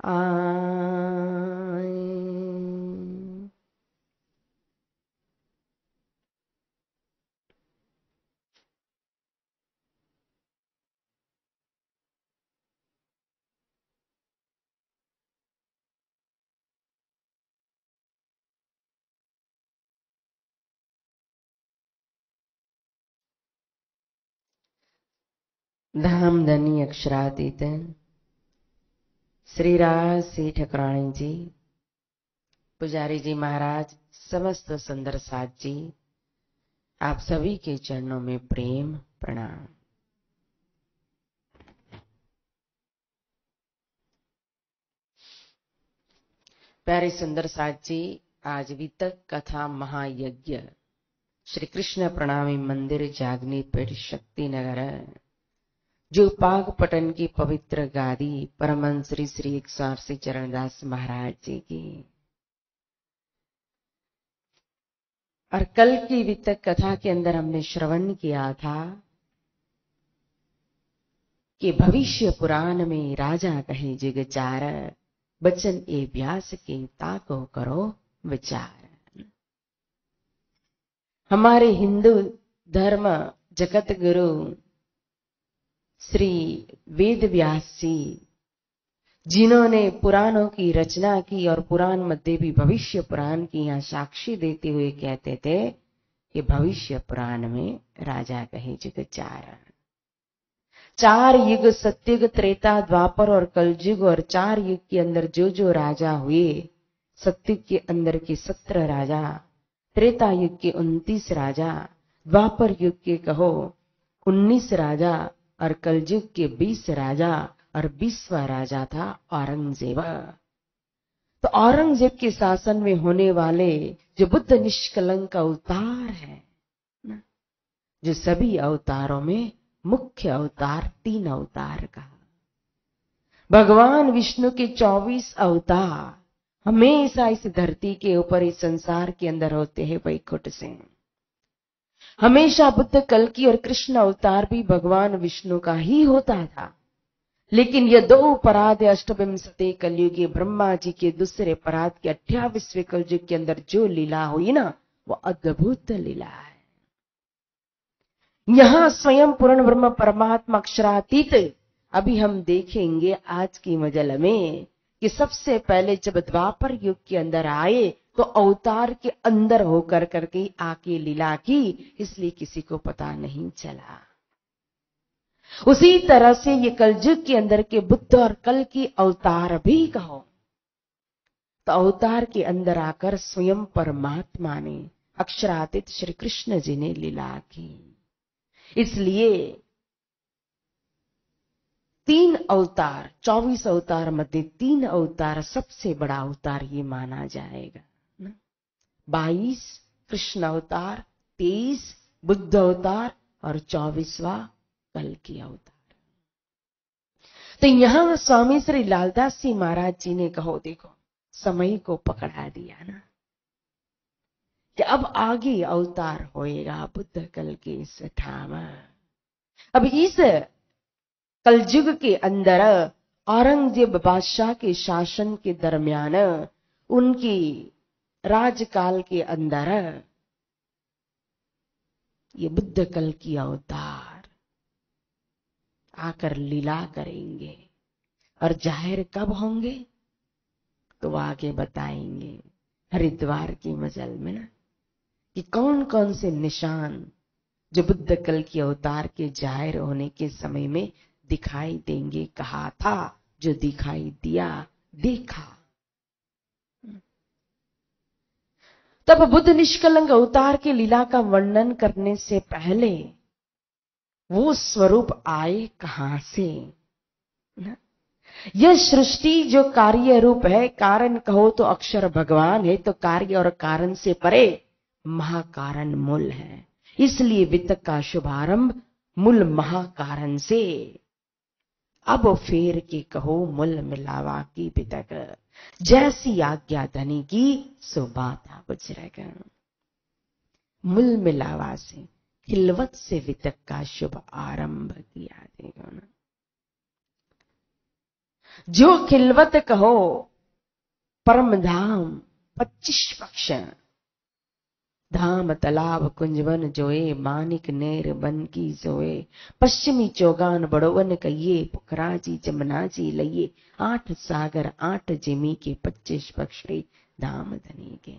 आए। धाम धनी अक्षरातीत श्री राज सी ठकुरानी जी, पुजारी जी महाराज, समस्त सुंदर साथ जी, आप सभी के चरणों में प्रेम प्रणाम। प्यारे सुंदर साथ जी, आज वितक कथा महायज्ञ श्री कृष्ण प्रणामी मंदिर जागनी पेट शक्ति नगर, जो पाक पटन की पवित्र गादी परमहंस श्री श्री 180 चरणदास महाराज जी की, और कल की वितक कथा के अंदर हमने श्रवण किया था कि भविष्य पुराण में राजा कहे जिगचार, बचन ए व्यास के ताको करो विचार। हमारे हिंदू धर्म जगत गुरु श्री वेद व्यास जी, जिन्होंने पुराणों की रचना की और पुराण मध्य भी भविष्य पुराण की यहाँ साक्षी देते हुए कहते थे कि भविष्य पुराण में राजा कहे जुग चार युग, सत्युग, त्रेता, द्वापर और कलयुग, और चार युग के अंदर जो जो राजा हुए, सत्युग के अंदर के 17 राजा, त्रेता युग के 29 राजा, द्वापर युग के कहो 19 राजा, और कलयुग के 20 राजा, और 20वां राजा था औरंगजेब। तो औरंगजेब के शासन में होने वाले जो बुद्ध निष्कलंक अवतार है, जो सभी अवतारों में मुख्य अवतार 3 अवतार का, भगवान विष्णु के 24 अवतार हमेशा इस धरती के ऊपर, इस संसार के अंदर होते हैं वैकुंठ से। हमेशा बुद्ध, कल्कि और कृष्ण अवतार भी भगवान विष्णु का ही होता था, लेकिन ये 2 पराध अष्टविंशति कलयुगी ब्रह्मा जी के दूसरे पराध के 28वें कलयुग के अंदर जो लीला हुई ना, वो अद्भुत लीला है। यहां स्वयं पूर्ण ब्रह्म परमात्मा अक्षरातीत, अभी हम देखेंगे आज की मजल में कि सबसे पहले जब द्वापर युग के अंदर आए तो अवतार के अंदर होकर करके आके लीला की, इसलिए किसी को पता नहीं चला। उसी तरह से ये कलयुग के अंदर के बुद्ध और कल की अवतार भी कहो, तो अवतार के अंदर आकर स्वयं परमात्मा ने, अक्षरातीत श्री कृष्ण जी ने लीला की। इसलिए 3 अवतार, 24 अवतार मध्य 3 अवतार सबसे बड़ा अवतार ये माना जाएगा। 22 कृष्ण अवतार, 23 बुद्ध अवतार, और 24वां कल की अवतार। तो यहां स्वामी श्री लालदास जी महाराज जी ने कहो, देखो समय को पकड़ा दिया ना, कि अब आगे अवतार होएगा बुद्ध कल के इस ठाम। अब इस कलयुग के अंदर औरंगजेब बादशाह के शासन के दरमियान, उनकी राजकाल के अंदर ये बुद्ध कल की अवतार आकर लीला करेंगे, और जाहिर कब होंगे तो आगे बताएंगे हरिद्वार की मजल में ना, कि कौन कौन से निशान जो बुद्ध कल की अवतार के जाहिर होने के समय में दिखाई देंगे। कहा था जो दिखाई दिया देखा। तब बुद्ध निष्कलंक अवतार की लीला का वर्णन करने से पहले वो स्वरूप आए कहां से, यह सृष्टि जो कार्य रूप है, कारण कहो तो अक्षर भगवान है, तो कार्य और कारण से परे महाकारण मूल है। इसलिए वितक का शुभारंभ मूल महाकारण से। अब फेर के कहो मूल मिलावा की वितक, जैसी आज्ञा धनी की सो बाता गुजरेगा। मूल मिलावा से, खिलवत से वितक का शुभ आरंभ किया देगा ना। जो खिलवत कहो परम धाम 25 पक्ष, धाम तालाब कुंजवन जोए, मानिक नेर बन की जोए, पश्चिमी चौगान बड़ोवन कहिए, पोखरा जी जमुना जी लइए, 8 सागर 8 जिमी के 25 पक्षी धाम धनी के।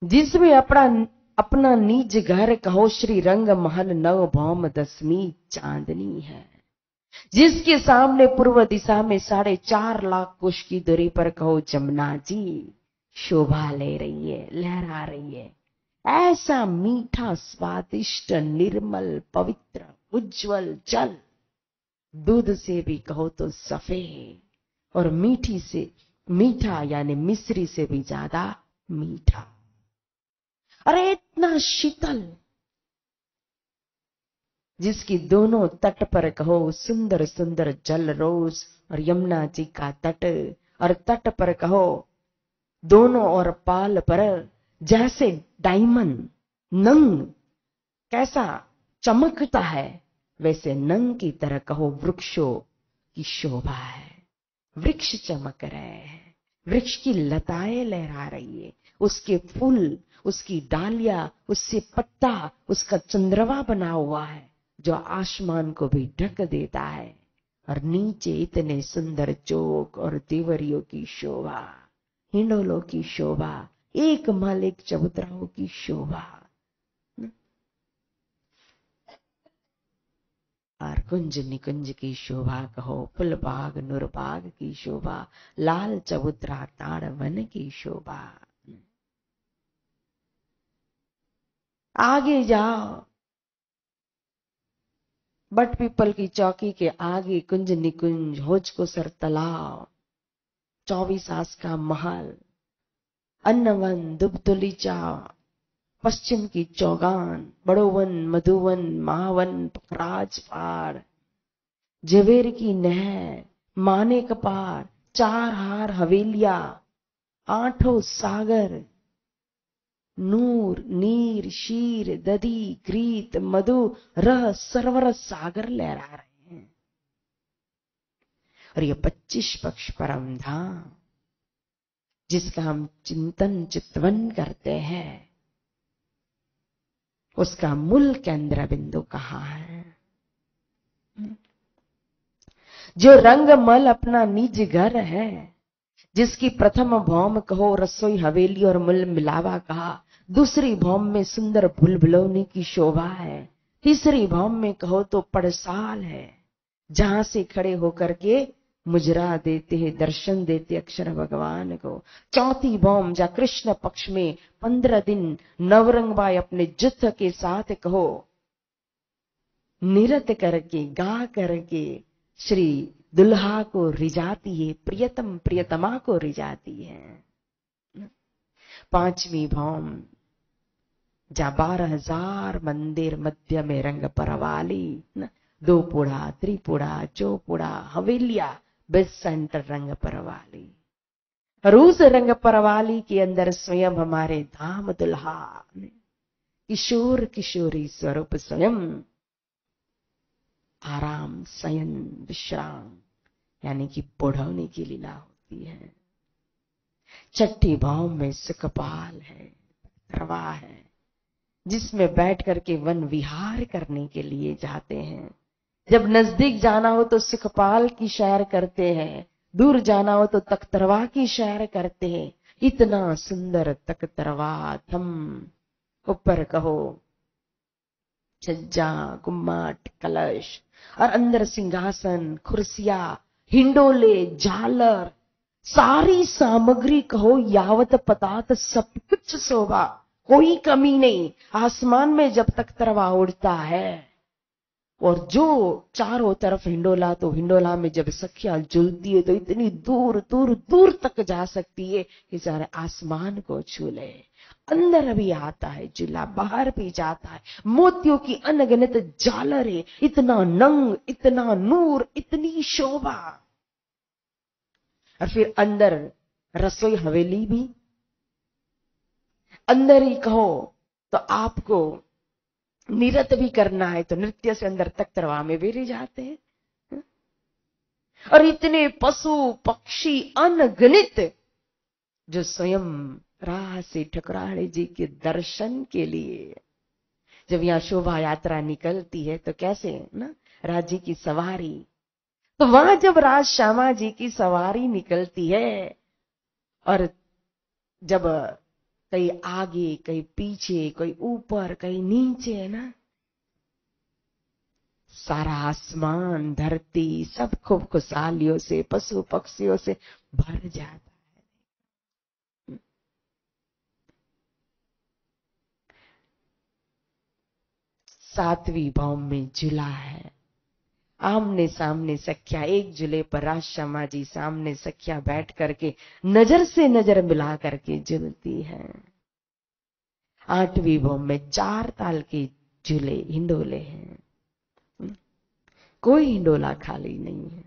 जिसमें अपना निज घर कहो, श्री रंग महल नव भौम 10वीं चांदनी है। जिसके सामने पूर्व दिशा में 4.5 लाख कोश की दूरी पर कहो, जमुना जी शोभा ले रही है, लहरा रही है। ऐसा मीठा स्वादिष्ट निर्मल पवित्र उज्जवल जल, दूध से भी कहो तो सफेद, और मीठा यानी मिश्री से भी ज्यादा मीठा। अरे इतना शीतल, जिसकी दोनों तट पर कहो सुंदर सुंदर जल रोज, और यमुना जी का तट, और तट पर कहो दोनों और पाल पर जैसे डायमंड नंग कैसा चमकता है, वैसे नंग की तरह कहो वृक्षों की शोभा है। वृक्ष चमक रहे हैं, वृक्ष की लताएं लहरा रही है, उसके फूल, उसकी डालियां, उससे पत्ता, उसका चंद्रमा बना हुआ है जो आसमान को भी ढक देता है। और नीचे इतने सुंदर चौक और देवरियों की शोभा, हिंडोलों की शोभा, एक मालिक चबूतराओं की शोभा, और कुंज निकुंज की शोभा कहो, फुलबाग नुरबाग की शोभा, लाल चबूतरा ताड़ वन की शोभा। आगे जाओ, बट पीपल की चौकी के आगे कुंज निकुंज, होजकोसर तालाब, 24 आस का महल, अन्नवन दुबदुलीचा, पश्चिम की चौगान, बड़ोवन मधुवन महावन, राजपाड़, जवेर की नहर, माने कपार, 4 हार हवेलिया, 8 सागर, नूर नीर शीर दधी ग्रीत मधु रह सरवर सागर लहरा रहे हैं। और ये 25 पक्ष परम धाम, जिसका हम चिंतन चितवन करते हैं, उसका मूल केंद्र बिंदु कहाँ है? जो रंगमल अपना निज घर है, जिसकी प्रथम भौम कहो रसोई हवेली और मूल मिलावा कहा, दूसरी भौम में सुंदर भुलभुलौनी की शोभा है, तीसरी भौम में कहो तो पड़साल है, जहां से खड़े होकर के मुजरा देते हैं, दर्शन देते अक्षर भगवान को। चौथी भौम जहाँ कृष्ण पक्ष में 15 दिन नवरंगबाई अपने जुत्थ के साथ कहो निरत करके गा करके श्री दुल्हा को रिझाती है, प्रियतम प्रियतमा को रिझाती है। 5वीं भौम जहाँ 12,000 मंदिर मध्य में रंग परवाली, 2 पुड़ा त्रिपुड़ा चौपुड़ा हवेलिया बेस्ट सेंटर रंग परवाली। और उस रंग परवाली के अंदर स्वयं हमारे धाम दुल्हा किशोर किशोरी स्वरूप स्वयं आराम शयन विश्राम यानी कि बुढ़ौनी की लीला होती है। 6ठी भाव में सुखपाल है, रवा है, जिसमें बैठ करके वन विहार करने के लिए जाते हैं। जब नजदीक जाना हो तो सुखपाल की सैर करते हैं, दूर जाना हो तो तख्तरवा की सैर करते हैं। इतना सुंदर तख्तरवा, थम ऊपर कहो छज्जा गुम्मट कलश और अंदर सिंहासन कुर्सियां हिंडोले झालर सारी सामग्री कहो यावत पदार्थ सब कुछ शोभा, कोई कमी नहीं। आसमान में जब तक तरवा उड़ता है और जो चारों तरफ हिंडोला, तो हिंडोला में जब सखिया जुलती है तो इतनी दूर दूर दूर तक जा सकती है कि सारे आसमान को छू ले। अंदर भी आता है झूला, बाहर भी जाता है, मोतियों की अनगिनत झालरें, इतना नंग, इतना नूर, इतनी शोभा। और फिर अंदर रसोई हवेली भी, अंदर ही कहो तो आपको नृत्य भी करना है तो नृत्य से अंदर तक तरवा में भी ले जाते हैं। और इतने पशु पक्षी अनगिनत जो स्वयं राह से ठकुराणी जी के दर्शन के लिए, जब यहाँ शोभा यात्रा निकलती है तो कैसे ना राज जी की सवारी, तो वहां जब राज श्यामा जी की सवारी निकलती है और जब कहीं आगे कहीं पीछे कोई ऊपर कहीं नीचे है ना, सारा आसमान धरती सब खूब खुशहालियों से पशु पक्षियों से भर जाता। सातवीं भौम में झूला है, आमने सामने सखिया, एक झूले पर राज श्यामा जी सामने सखिया बैठ करके नजर से नजर मिला करके झूलती है। आठवीं भौम में 4 ताल के झूले हिंडोले हैं, कोई हिंडोला खाली नहीं है।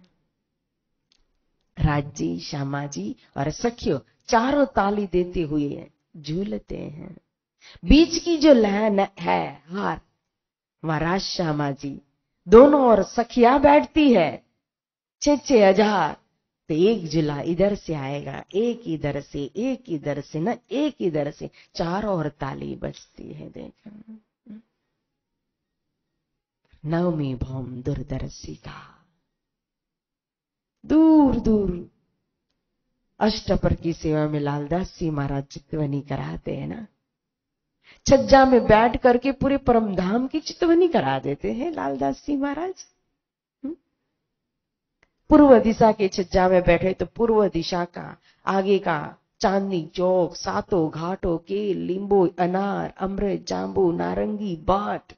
राज जी, श्यामा जी और सखियों चारों ताली देते हुए झूलते हैं। बीच की जो लाइन है हार, वहां राज श्यामा जी दोनों और सखिया बैठती है। 6-6 हजार, तो एक झूला इधर से आएगा, एक इधर से, एक इधर से ना, एक इधर से, चारों और ताली बजती है। देखो नवमी भौम दूरदर्शी का, दूर दूर अष्टपर की सेवा में लालदास जी महाराज चितवनी कराते हैं ना, छज्जा में बैठ करके पूरे परम धाम की चितवनी करा देते हैं लालदास जी महाराज। पूर्व दिशा के छज्जा में बैठे तो पूर्व दिशा का आगे का चांदनी चौक, सातों घाटों के लींबू, अनार, अमृत, जांबू, नारंगी, बाट,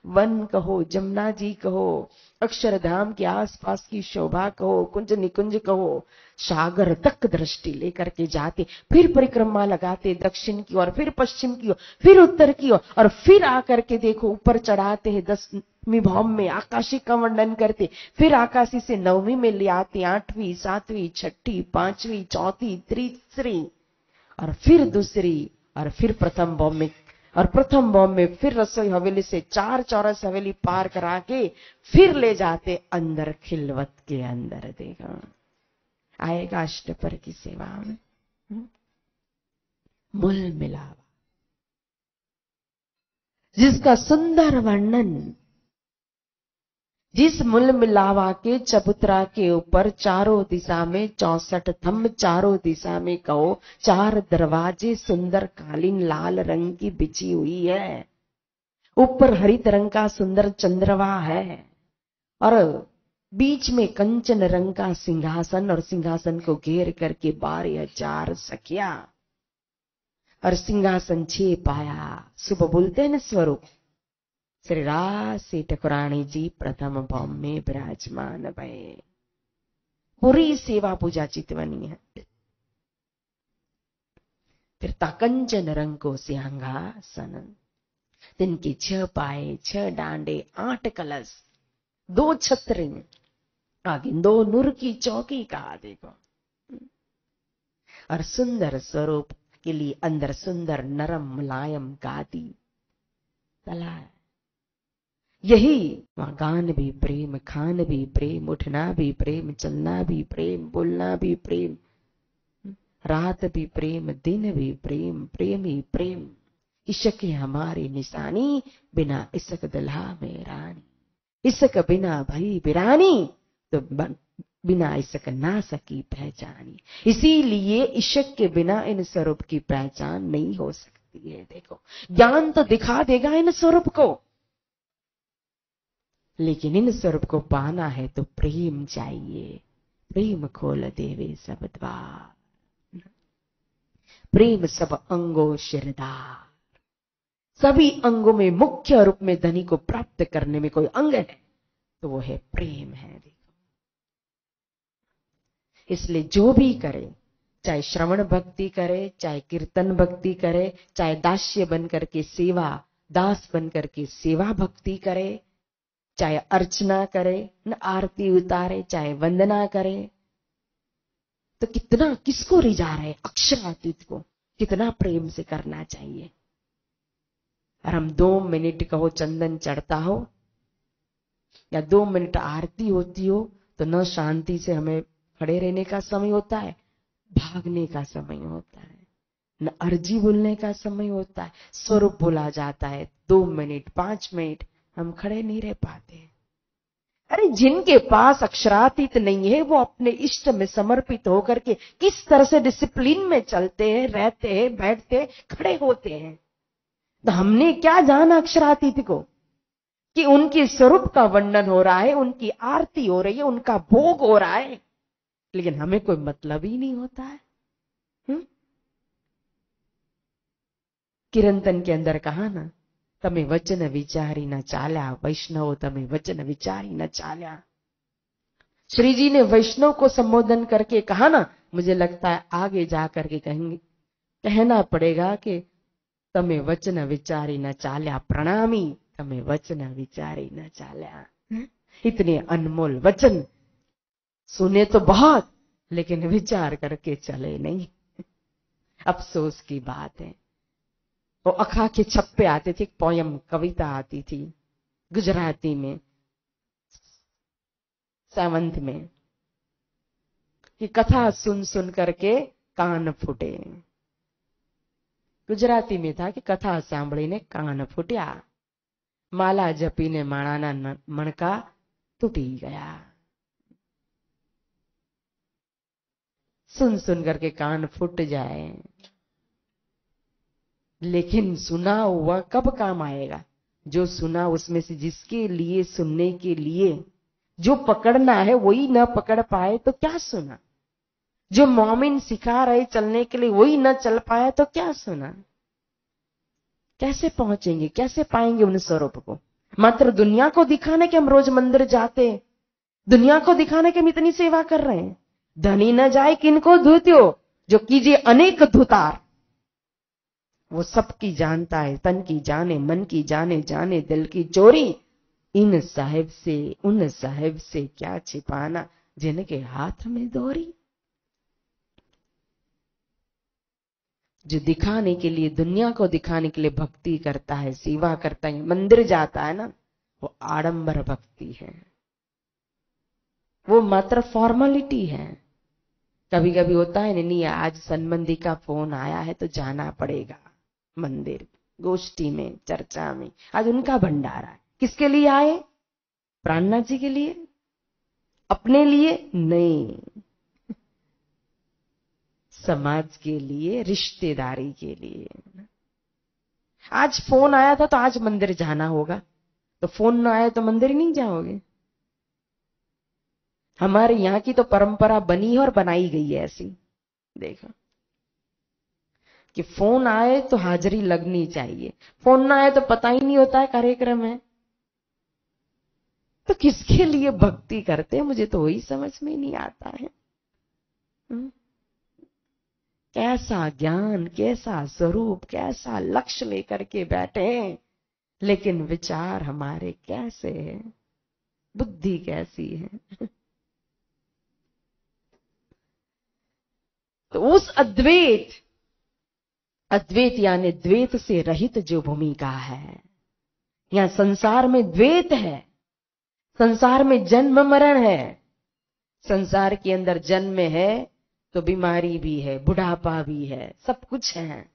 वन कहो, जमुना जी कहो, अक्षरधाम के आसपास की शोभा कहो, कुंज निकुंज कहो, सागर तक दृष्टि लेकर के जाते, फिर परिक्रमा लगाते दक्षिण की ओर, फिर पश्चिम की ओर, फिर उत्तर की ओर, और फिर आकर के देखो ऊपर चढ़ाते हैं 10वीं भौम में, आकाशी का वर्णन करते, फिर आकाशी से 9वीं में ले आते, 8वीं, 7वीं, 6ठी, 5वीं, 4थी, तीसरी, और फिर दूसरी, और फिर प्रथम भौम में, और प्रथम भौम में फिर रसोई हवेली से 4 चौरस हवेली पार करा के फिर ले जाते अंदर खिलवत के अंदर। देखो आएगा अष्टपर की सेवा में मूल मिलावा, जिसका सुंदर वर्णन, जिस मूल मिलावा के चबूतरा के ऊपर चारों दिशा में 64 थंब, चारों दिशा में कहो 4 दरवाजे, सुंदर कालीन लाल रंग की बिछी हुई है, ऊपर हरित रंग का सुंदर चंद्रवा है, और बीच में कंचन रंग का सिंहासन, और सिंहासन को घेर करके 12,000 सखिया, और सिंहासन 6 पाया। सुबह बोलते हैं न स्वरूप, श्री राज ठकुरानी जी प्रथम भौम में विराजमान भये। पूरी सेवा पूजा चितवनी है। फिर ताकंचन रंग को सिंहासन, तिनके 6 पाए, 6 डांडे, 8 कलश, 2 छतरी, आगे 2 नूर की चौकी कहा। देखो और सुंदर स्वरूप के लिए अंदर सुंदर नरम मुलायम गादी तला। यही वहां गान भी प्रेम, खान भी प्रेम, उठना भी प्रेम, चलना भी प्रेम, बोलना भी प्रेम, रात भी प्रेम, दिन भी प्रेम, प्रेम ही प्रेम। इश्क हमारी निशानी, बिना इश्क दुल्हा में रानी, इश्क बिना भई बिरानी, तो बिना इश्क ना सकी पहचानी। इसीलिए इश्क के बिना इन स्वरूप की पहचान नहीं हो सकती है। देखो ज्ञान तो दिखा देगा इन स्वरूप को, लेकिन इन स्वरूप को पाना है तो प्रेम चाहिए। प्रेम खोल देवे सब द्वार, प्रेम सब अंगों शिरदार। सभी अंगों में मुख्य रूप में धनी को प्राप्त करने में कोई अंग है तो वो है प्रेम है। देखो इसलिए जो भी करे, चाहे श्रवण भक्ति करे, चाहे कीर्तन भक्ति करे, चाहे दास्य बन करके सेवा, दास बन करके सेवा भक्ति करे, चाहे अर्चना करे, न आरती उतारे, चाहे वंदना करे, तो कितना किसको रिझा रहे, अक्षरातीत को कितना प्रेम से करना चाहिए। और हम 2 मिनट कहो चंदन चढ़ता हो या 2 मिनट आरती होती हो तो न शांति से हमें खड़े रहने का समय होता है, भागने का समय होता है, न अर्जी बोलने का समय होता है, स्वरूप बोला जाता है, 2 मिनट 5 मिनट हम खड़े नहीं रह पाते। अरे जिनके पास अक्षरातीत नहीं है वो अपने इष्ट में समर्पित होकर के किस तरह से डिसिप्लिन में चलते हैं, रहते हैं, बैठते हैं, खड़े होते हैं। तो हमने क्या जाना अक्षरातीत को कि उनके स्वरूप का वर्णन हो रहा है, उनकी आरती हो रही है, उनका भोग हो रहा है, लेकिन हमें कोई मतलब ही नहीं होता है। कीर्तन के अंदर कहा ना, तमे वचन विचारी न चाल्या, वैष्णव तमे वचन विचारी न चाल्या। श्री जी ने वैष्णव को संबोधन करके कहा ना, मुझे लगता है आगे जाकर के कहेंगे, कहना पड़ेगा कि तमे वचन विचारी न चाल्या, प्रणामी तमे वचन विचारी न चाल्या। इतने अनमोल वचन सुने तो बहुत, लेकिन विचार करके चले नहीं। अफसोस की बात है। वो अखा के छप्पे आते थे, पोयम कविता आती थी गुजराती में, सावंत में, कि कथा सुन सुन करके कान फूटे। गुजराती में था कि कथा सांभळीने कान फूट्या, माला जपीने माणाना मणका टूटी गया। सुन सुन करके कान फूट जाए, लेकिन सुना हुआ कब काम आएगा? जो सुना उसमें से जिसके लिए सुनने के लिए जो पकड़ना है वही न पकड़ पाए तो क्या सुना? जो मोमिन सिखा रहे चलने के लिए वही न चल पाया तो क्या सुना? कैसे पहुंचेंगे, कैसे पाएंगे उन स्वरूप को? मात्र दुनिया को दिखाने के हम रोज मंदिर जाते, दुनिया को दिखाने के हम इतनी सेवा कर रहे हैं। धनी न जाए किनको धुत्यो, जो कीजिए अनेक धुतार। वो सबकी जानता है, तन की जाने, मन की जाने, जाने दिल की चोरी। इन साहिब से उन साहिब से क्या छिपाना, जिनके हाथ में दोरी। जो दिखाने के लिए, दुनिया को दिखाने के लिए भक्ति करता है, सेवा करता है, मंदिर जाता है ना, वो आडंबर भक्ति है, वो मात्र फॉर्मेलिटी है। कभी कभी होता है नहीं, आज संबंधी का फोन आया है तो जाना पड़ेगा मंदिर, गोष्ठी में, चर्चा में। आज उनका भंडारा है, किसके लिए आए? प्राणनाथ जी के लिए? अपने लिए नहीं, समाज के लिए, रिश्तेदारी के लिए। आज फोन आया था तो आज मंदिर जाना होगा, तो फोन ना आया तो मंदिर नहीं जाओगे? हमारे यहाँ की तो परंपरा बनी है और बनाई गई है ऐसी, देखो, कि फोन आए तो हाजिरी लगनी चाहिए, फोन ना आए तो पता ही नहीं होता है कार्यक्रम है। तो किसके लिए भक्ति करते हैं, मुझे तो वही समझ में नहीं आता है। कैसा ज्ञान, कैसा स्वरूप, कैसा लक्ष्य लेकर के बैठे हैं, लेकिन विचार हमारे कैसे हैं, बुद्धि कैसी है। तो उस अद्वैत, अद्वैत यानी द्वैत से रहित जो भूमिका है, यहां संसार में द्वैत है, संसार में जन्म मरण है। संसार के अंदर जन्म है तो बीमारी भी है, बुढ़ापा भी है, सब कुछ है,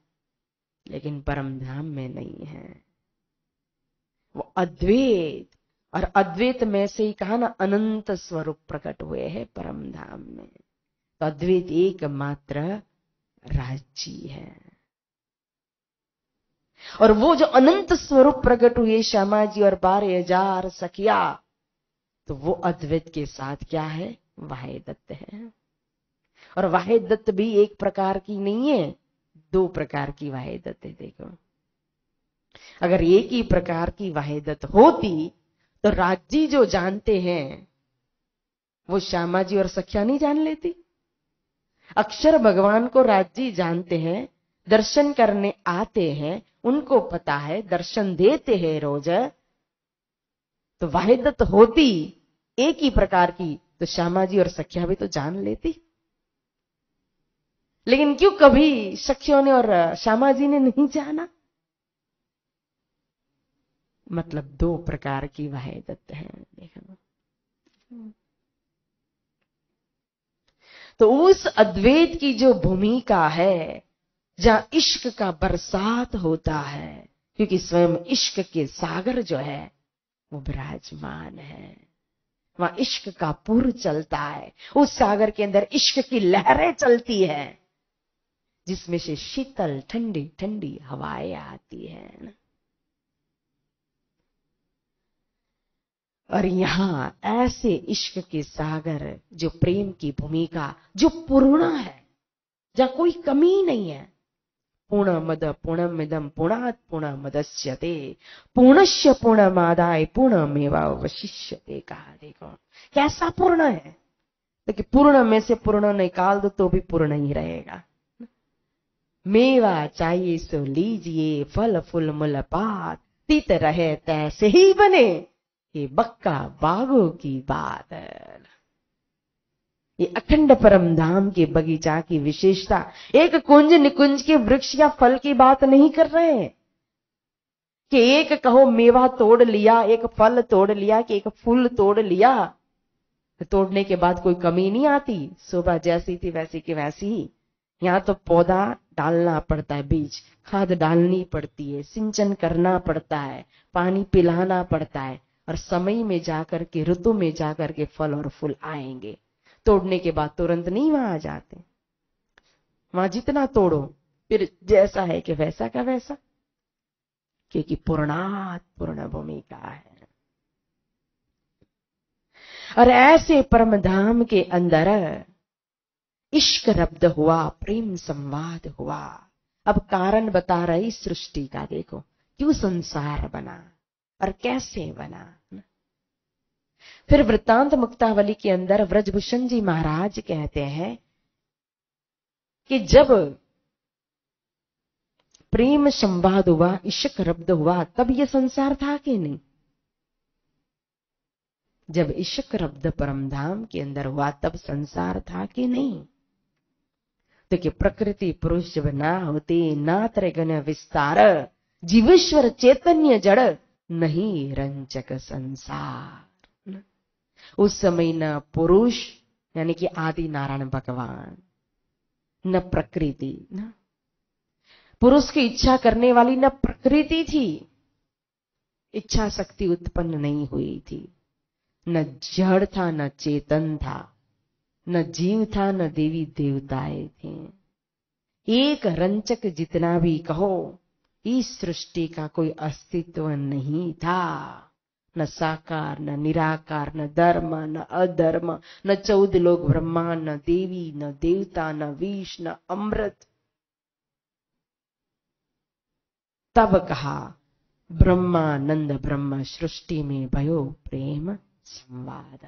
लेकिन परम धाम में नहीं है। वो अद्वैत, और अद्वैत में से ही कहा ना, अनंत स्वरूप प्रकट हुए हैं परम धाम में। तो अद्वैत एकमात्र राज्य है, और वो जो अनंत स्वरूप प्रकट हुए श्यामा जी और 12,000 सखिया, तो वो अद्वैत के साथ क्या है? वाहेदत्त है। और वाहेदत्त भी एक प्रकार की नहीं है, 2 प्रकार की वाहेदत्त है। देखो, अगर एक ही प्रकार की वाहेदत्त होती तो राज्य जो जानते हैं वो श्यामा जी और सखिया नहीं जान लेती? अक्षर भगवान को राज्य जानते हैं, दर्शन करने आते हैं, उनको पता है, दर्शन देते हैं रोज। तो वाहेदत्त होती एक ही प्रकार की तो श्यामा जी और सखिया भी तो जान लेती। लेकिन क्यों कभी सखियों ने और श्यामा जी ने नहीं जाना? मतलब 2 प्रकार की वाहेदत्त है। देखो, तो उस अद्वैत की जो भूमिका है, जहां इश्क का बरसात होता है, क्योंकि स्वयं इश्क के सागर जो है वो विराजमान है, वहां इश्क का पुर चलता है, उस सागर के अंदर इश्क की लहरें चलती है, जिसमें से शीतल ठंडी ठंडी हवाएं आती है ना। और यहां ऐसे इश्क के सागर, जो प्रेम की भूमिका, जो पूर्ण है, जहां कोई कमी नहीं है, पूर्णमद पूर्णमिदं पूर्णात् पूर्णमुदच्यते पूर्णस्य पूर्णमादाय पूर्णमेवावशिष्यते, कहा देखो कैसा पूर्ण है। लेकिन पूर्ण में से पूर्ण निकाल दो तो भी पूर्ण ही रहेगा। मेवा चाहिए सो लीजिए, फल फूल मूल पात, तीत रहे तैसे ही बने, ये बक्का बागों की बात है। ये अखंड परम धाम के बगीचा की विशेषता, एक कुंज निकुंज के वृक्ष या फल की बात नहीं कर रहे हैं कि एक कहो मेवा तोड़ लिया, एक फल तोड़ लिया, कि एक फूल तोड़ लिया, तोड़ने के बाद कोई कमी नहीं आती, शोभा जैसी थी वैसी की वैसी ही। यहाँ तो पौधा डालना पड़ता है, बीज खाद डालनी पड़ती है, सिंचन करना पड़ता है, पानी पिलाना पड़ता है, और समय में जाकर के, ऋतु में जाकर के फल और फूल आएंगे। तोड़ने के बाद तुरंत नहीं वहां आ जाते, वहां जितना तोड़ो फिर जैसा है कि वैसा का वैसा, क्योंकि पूर्णात पूर्ण भूमिका है। और ऐसे परम धाम के अंदर इश्क रब्द हुआ, प्रेम संवाद हुआ। अब कारण बता रही सृष्टि का, देखो क्यों संसार बना और कैसे बना। फिर वृत्तांत मुक्तावली के अंदर व्रजभूषण जी महाराज कहते हैं कि जब प्रेम संवाद हुआ, इश्क रब्द हुआ, तब ये संसार था कि नहीं? जब इश्क रब्द परमधाम के अंदर हुआ तब संसार था कि नहीं? देखिए, प्रकृति पुरुष जब ना होती, ना त्रिगुण विस्तार, जीवेश्वर चैतन्य जड़, नहीं रंचक संसार। उस समय न पुरुष यानी कि आदि नारायण भगवान, न प्रकृति, न पुरुष की इच्छा करने वाली न प्रकृति थी, इच्छा शक्ति उत्पन्न नहीं हुई थी, न जड़ था न चेतन था, न जीव था न देवी देवताएं थे। एक रंचक जितना भी कहो, इस सृष्टि का कोई अस्तित्व नहीं था। न साकार न निराकार, न धर्म न अधर्म, न 14 लोग ब्रह्मांड, न देवी न देवता, न विष न अमृत। तब कहा ब्रह्मानंद ब्रह्म सृष्टि में भयो प्रेम संवाद।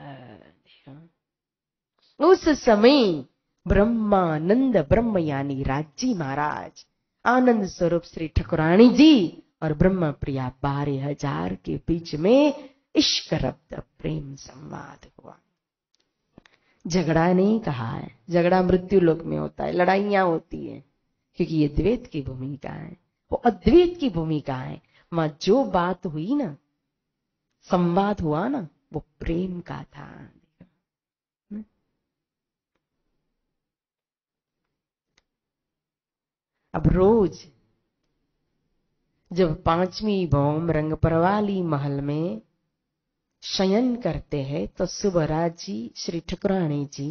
उस समय ब्रह्मानंद ब्रह्म यानी राजी महाराज, आनंद स्वरूप श्री ठकुरानी जी और ब्रह्म प्रिया 12,000 के बीच में इश्क रब्द प्रेम संवाद हुआ। झगड़ा नहीं कहा है, झगड़ा मृत्यु लोक में होता है, लड़ाइयां होती है, क्योंकि ये द्वैत की भूमिका है, वो अद्वैत की भूमिका है। वहां जो बात हुई ना, संवाद हुआ ना, वो प्रेम का था। अब रोज जब 5वीं भौम रंग परवाली महल में शयन करते हैं तो सुबराज जी, श्री ठकुरानी जी,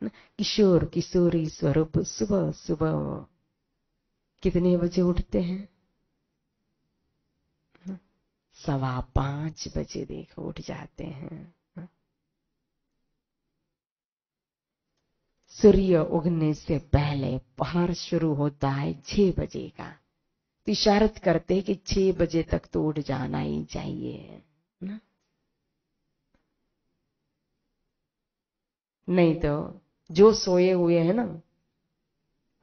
किशोर किशोरी स्वरूप सुबह सुबह कितने बजे उठते हैं? 5:15 बजे देखो उठ जाते हैं। सूर्य उगने से पहले पहर शुरू होता है 6 बजे का, तो इशारत करते हैं कि 6 बजे तक तो उठ जाना ही चाहिए ना? नहीं तो जो सोए हुए हैं ना,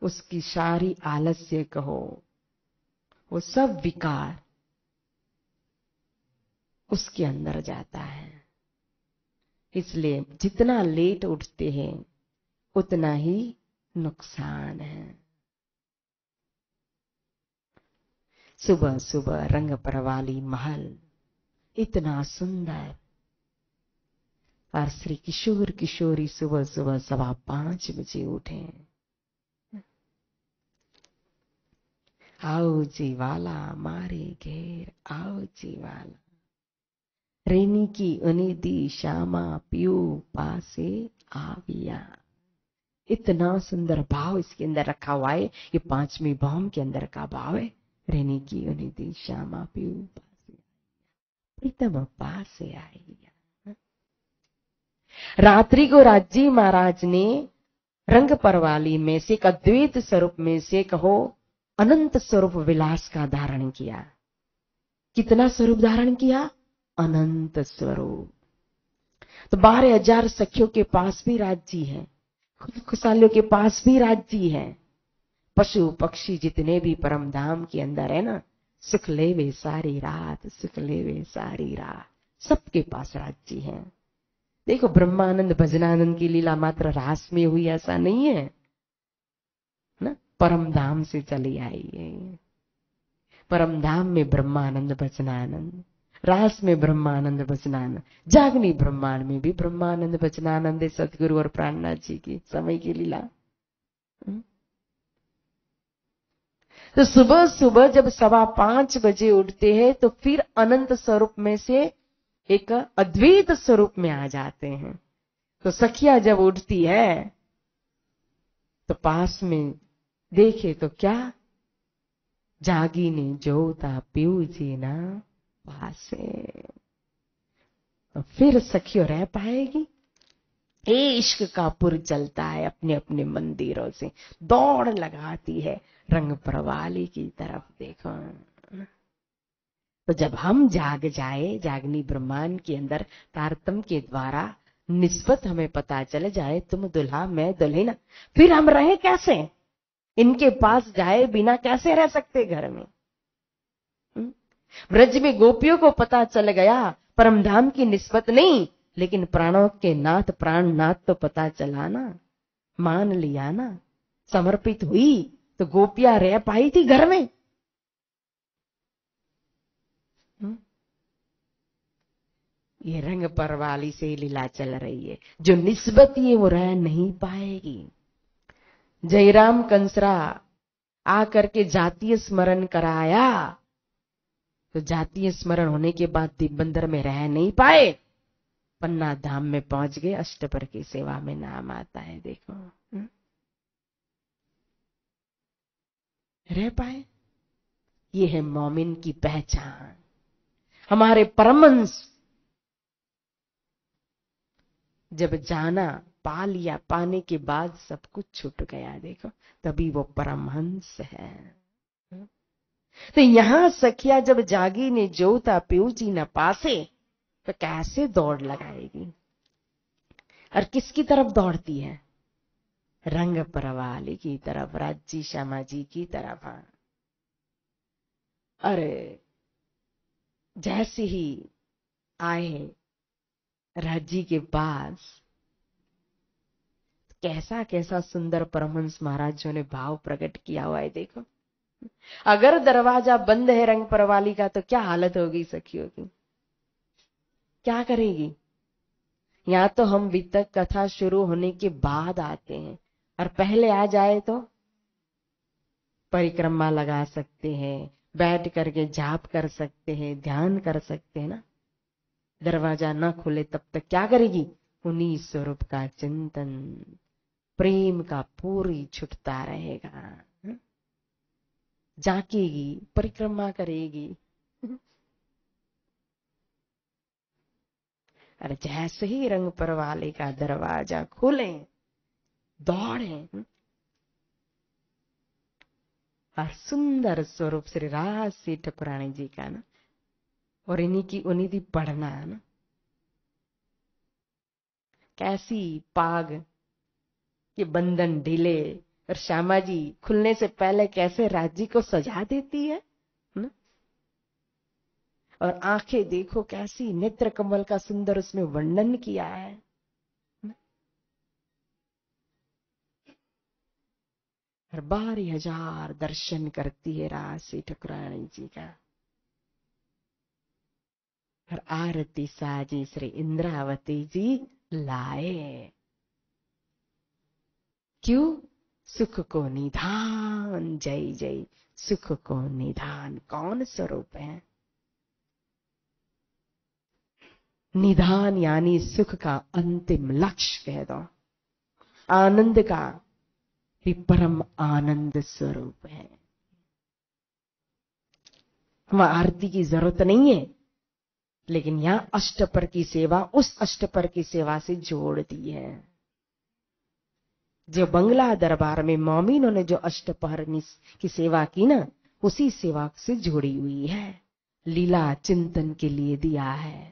उसकी सारी आलस्य कहो, वो सब विकार उसके अंदर जाता है। इसलिए जितना लेट उठते हैं उतना ही नुकसान है। सुबह सुबह रंग परवाली महल इतना सुंदर, और श्री किशोर किशोरी सुबह सुबह 5:15 बजे उठे। आओ जी वाला मारे घेर, आओ जी वाला, रेनी की अनिधि श्यामा पियो पासे आविया। इतना सुंदर भाव इसके अंदर रखा हुआ है। ये 5वीं भाव के अंदर का भाव है। रेनी की अनिधि श्यामा पियो पासे, प्रीतम पासे आइया। रात्रि को राजी महाराज ने रंग परवाली में से एक अद्वैत स्वरूप में से कहो अनंत स्वरूप विलास का धारण किया। कितना स्वरूप धारण किया? अनंत स्वरूप। तो 12,000 सखियों के पास भी राज्य है, खुशहालियों के पास भी राज्य है। पशु पक्षी जितने भी परम धाम के अंदर है ना, सुख ले वे सारी रात, सुख ले वे सारी रात, सबके पास राज्य है। देखो ब्रह्मानंद भजनानंद की लीला मात्र रास में हुई ऐसा नहीं है ना, परम धाम से चली आई है। परम धाम में ब्रह्मानंद भजनानंद, रास में ब्रह्मानंद भजनानंद, जागनी ब्रह्मांड में भी ब्रह्मानंद भजनानंद सतगुरु और प्राणनाथ जी की समय की लीला। तो सुबह सुबह जब 5:15 बजे उठते हैं तो फिर अनंत स्वरूप में से एक अद्वैत स्वरूप में आ जाते हैं। तो सखिया जब उठती है तो पास में देखे तो क्या, जागी ने जोता पियू जी ना पासे। तो फिर सखियों रह पाएगी? इश्क का पुर चलता है अपने अपने मंदिरों से, दौड़ लगाती है रंग परवाली की तरफ। देखो तो जब हम जाग जाए, जागनी ब्रह्मांड के अंदर तारतम के द्वारा निस्बत हमें पता चल जाए, तुम दुल्हा मैं दुल्हन, फिर हम रहे कैसे? इनके पास जाए बिना कैसे रह सकते घर में? ब्रज में गोपियों को पता चल गया, परमधाम की निस्बत नहीं, लेकिन प्राणों के नाथ प्राणनाथ तो पता चला ना, मान लिया ना, समर्पित हुई तो गोपियां रह पाई थी घर में? ये रंग परवाली से लीला चल रही है। जो निस्बत ये वो रह नहीं पाएगी। जयराम कंसरा आकर के जातीय स्मरण कराया, तो जातीय स्मरण होने के बाद दिबंदर में रह नहीं पाए, पन्ना धाम में पहुंच गए। अष्टपर की सेवा में नाम आता है। देखो रह पाए। ये है मोमिन की पहचान। हमारे परमहंस जब जाना पा लिया, पाने के बाद सब कुछ छूट गया, देखो तभी वो परमहंस है। तो यहां सखिया जब जागी ने जोता पियू जी न पासे, तो कैसे दौड़ लगाएगी? और किसकी तरफ दौड़ती है? रंग परवाली की तरफ, राज्य श्यामा जी की तरफ। अरे जैसे ही आए राज्य के पास, कैसा कैसा सुंदर परमहंस महाराजों ने भाव प्रकट किया हुआ है। देखो अगर दरवाजा बंद है रंग परवाली का, तो क्या हालत होगी सखियों की? क्या करेगी? या तो हम वितक कथा शुरू होने के बाद आते हैं, और पहले आ जाए तो परिक्रमा लगा सकते हैं, बैठ करके जाप कर सकते हैं, ध्यान कर सकते हैं ना। दरवाजा ना खुले तब तक क्या करेगी? उन्हीं स्वरूप का चिंतन, प्रेम का पूरी छुटता रहेगा। जाकेगी, परिक्रमा करेगी। और जैसे ही रंग परवाले का दरवाजा खोले, दौड़े और सुंदर स्वरूप श्री राजसी ठाकुरानी जी का ना, और इन्हीं की उन्हीं पढ़ना ना, कैसी पाग के बंधन ढीले, और श्यामा जी खुलने से पहले कैसे राज्य को सजा देती है ना? और आंखें देखो कैसी, नेत्र कमल का सुंदर उसमें वर्णन किया है। और 12,000 दर्शन करती है राजसी ठाकुरानी जी का। और आरती साजी श्री इंद्रावती जी लाए। क्यों? सुख को निधान, जय जय सुख को निधान। कौन स्वरूप है? निधान यानी सुख का अंतिम लक्ष्य कह दो, आनंद का भी परम आनंद स्वरूप है। वहां आरती की जरूरत नहीं है, लेकिन यहां अष्टपर की सेवा उस अष्टपर की सेवा से जोड़ दी है। जो बंगला दरबार में मोमिनों ने जो अष्टपहर की सेवा की ना, उसी सेवा से जुड़ी हुई है, लीला चिंतन के लिए दिया है।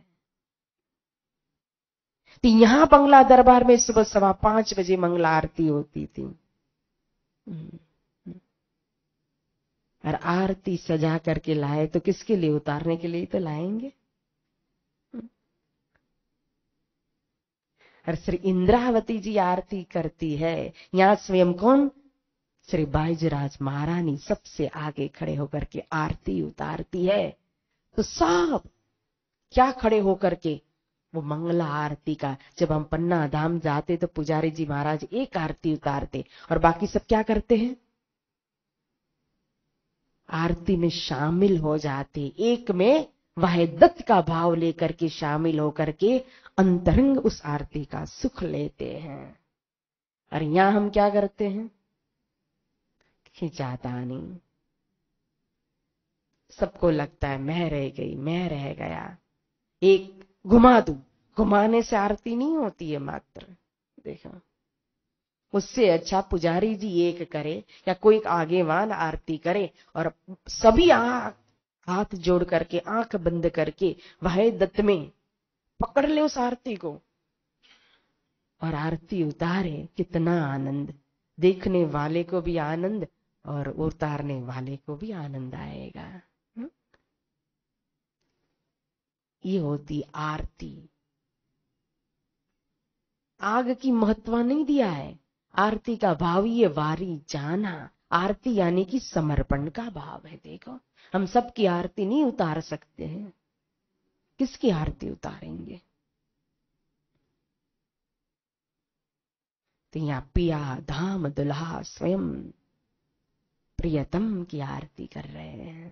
तो यहां बंगला दरबार में सुबह 5:15 बजे मंगला आरती होती थी, और आरती सजा करके लाए तो किसके लिए? उतारने के लिए तो लाएंगे। और श्री इंद्रावती जी आरती करती है, यहां स्वयं कौन? श्री बाईजराज महारानी सबसे आगे खड़े होकर के आरती उतारती है। तो सब क्या खड़े होकर के वो मंगला आरती का, जब हम पन्ना धाम जाते तो पुजारी जी महाराज एक आरती उतारते और बाकी सब क्या करते हैं? आरती में शामिल हो जाते, एक में वहदत का भाव लेकर के शामिल होकर के अंतरंग उस आरती का सुख लेते हैं। और यहां हम क्या करते हैं? खिंचातानी। सबको लगता है मैं रह गई, मैं रह गया, एक घुमा दूं। घुमाने से आरती नहीं होती है मात्र, देखो। उससे अच्छा पुजारी जी एक करे या कोई आगेवान आरती करे और सभी हाथ जोड़ करके आंख बंद करके वह दत्त में पकड़ ले उस आरती को और आरती उतारे। कितना आनंद! देखने वाले को भी आनंद और उतारने वाले को भी आनंद आएगा। ये होती आरती। आग की महत्व नहीं दिया है, आरती का भाव ये वारी जाना। आरती यानी कि समर्पण का भाव है। देखो, हम सबकी आरती नहीं उतार सकते हैं, किसकी आरती उतारेंगे? तो यहाँ पिया धाम दुल्हा स्वयं प्रियतम की आरती कर रहे हैं।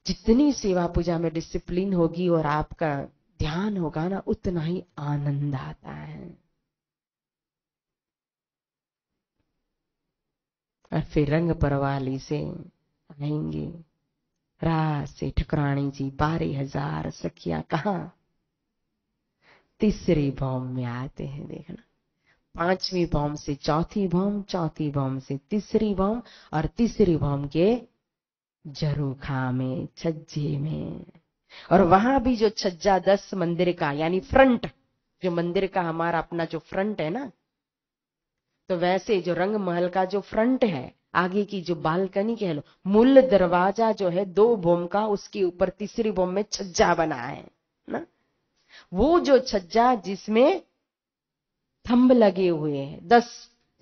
जितनी सेवा पूजा में डिसिप्लिन होगी और आपका ध्यान होगा ना, उतना ही आनंद आता है। और फिर रंग परवाली से आएंगे, रात से ठकुरानी जी 12,000 सखियां कहां? तीसरी भौम में आते हैं। देखना, 5वीं भौम से चौथी भौम, चौथी भौम से तीसरी भौम, और तीसरी भौम के जरूखा में, छज्जे में। और वहां भी जो छज्जा 10 मंदिर का यानी फ्रंट, जो मंदिर का हमारा अपना जो फ्रंट है ना, तो वैसे जो रंग महल का जो फ्रंट है, आगे की जो बालकनी कह लो, मूल दरवाजा जो है 2 भौम का, उसके ऊपर तीसरी भौम में छज्जा बना है ना। वो जो छज्जा जिसमें थंब लगे हुए हैं 10,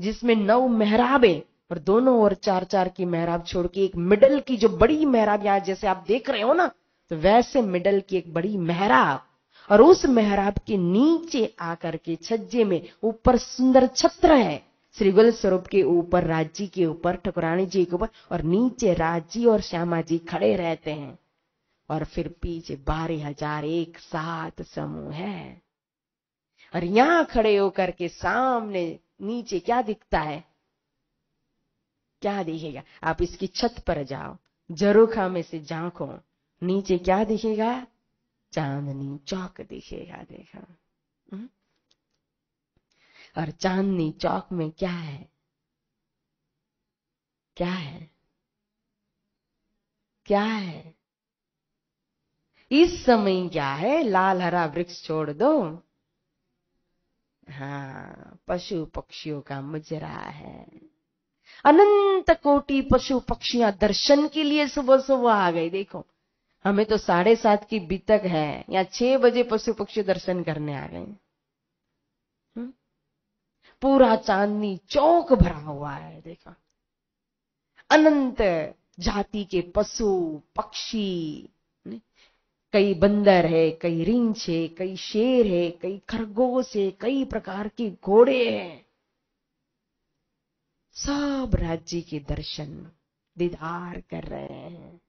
जिसमें 9 मेहराबे और दोनों ओर 4-4 की मेहराब छोड़ के एक मिडल की जो बड़ी मेहराब, यहां जैसे आप देख रहे हो ना, तो वैसे मिडल की एक बड़ी मेहराब, और उस मेहराब के नीचे आकर के छज्जे में ऊपर सुंदर छत्र है, श्रीगुल स्वरूप के ऊपर, राज जी के ऊपर, ठकुरानी जी के ऊपर, और नीचे राज जी और श्यामा जी खड़े रहते हैं। और फिर पीछे 12,000 एक साथ समूह है। और यहां खड़े होकर के सामने नीचे क्या दिखता है? क्या दिखेगा? आप इसकी छत पर जाओ, जरूखा में से झांको, नीचे क्या दिखेगा? चांदनी चौक दिखेगा। देखा? और चांदनी चौक में क्या है? क्या है? क्या है इस समय? क्या है? लाल हरा वृक्ष छोड़ दो, हाँ, पशु पक्षियों का मुजरा है। अनंत कोटि पशु पक्षियां दर्शन के लिए सुबह सुबह आ गई। देखो, हमें तो 7:30 की बीतक है, या 6 बजे पशु पक्षी दर्शन करने आ गए। पूरा चांदनी चौक भरा हुआ है। देखा, अनंत जाति के पशु पक्षी कई बंदर है, कई रींछ है, कई शेर है, कई खरगोश है, कई प्रकार के घोड़े हैं। सब राज्य के दर्शन दीदार कर रहे हैं,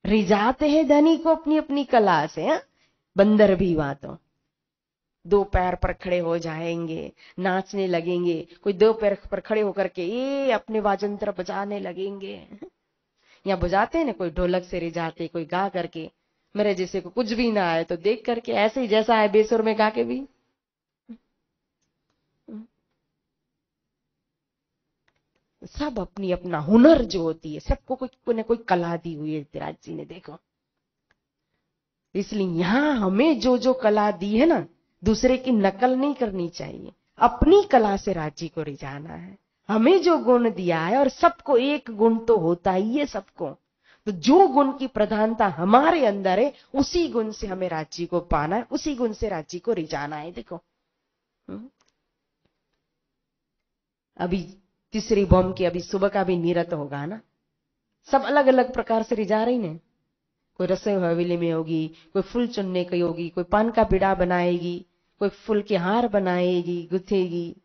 रिझाते हैं धनी को अपनी अपनी कला से। हा? बंदर भी वहां तो दो पैर पर खड़े हो जाएंगे, नाचने लगेंगे। कोई दो पैर पर खड़े होकर के ये अपने वाजंत्र बजाने लगेंगे। यहाँ बजाते हैं ना, कोई ढोलक से रिझाते, कोई गा करके। मेरे जैसे को कुछ भी ना आए तो देख करके ऐसे ही जैसा है बेसुर में गा के भी। सब अपनी अपना हुनर जो होती है, सबको कोई ना कोई कला दी हुई है धीराज जी ने, देखो। इसलिए यहां हमें जो जो कला दी है ना, दूसरे की नकल नहीं करनी चाहिए, अपनी कला से राज्य को रिझाना है। हमें जो गुण दिया है, और सबको एक गुण तो होता ही है सबको, तो जो गुण की प्रधानता हमारे अंदर है उसी गुण से हमें राज्य को पाना है, उसी गुण से राज्य को रिझाना है। देखो अभी तीसरी बॉम्ब की अभी सुबह का भी निरत होगा ना, सब अलग अलग प्रकार से रिझा रही ने। कोई रसोई हवेली में होगी, कोई फूल चुनने की होगी, कोई पान का बिड़ा बनाएगी, कोई फूल के हार बनाएगी, गुथेगी,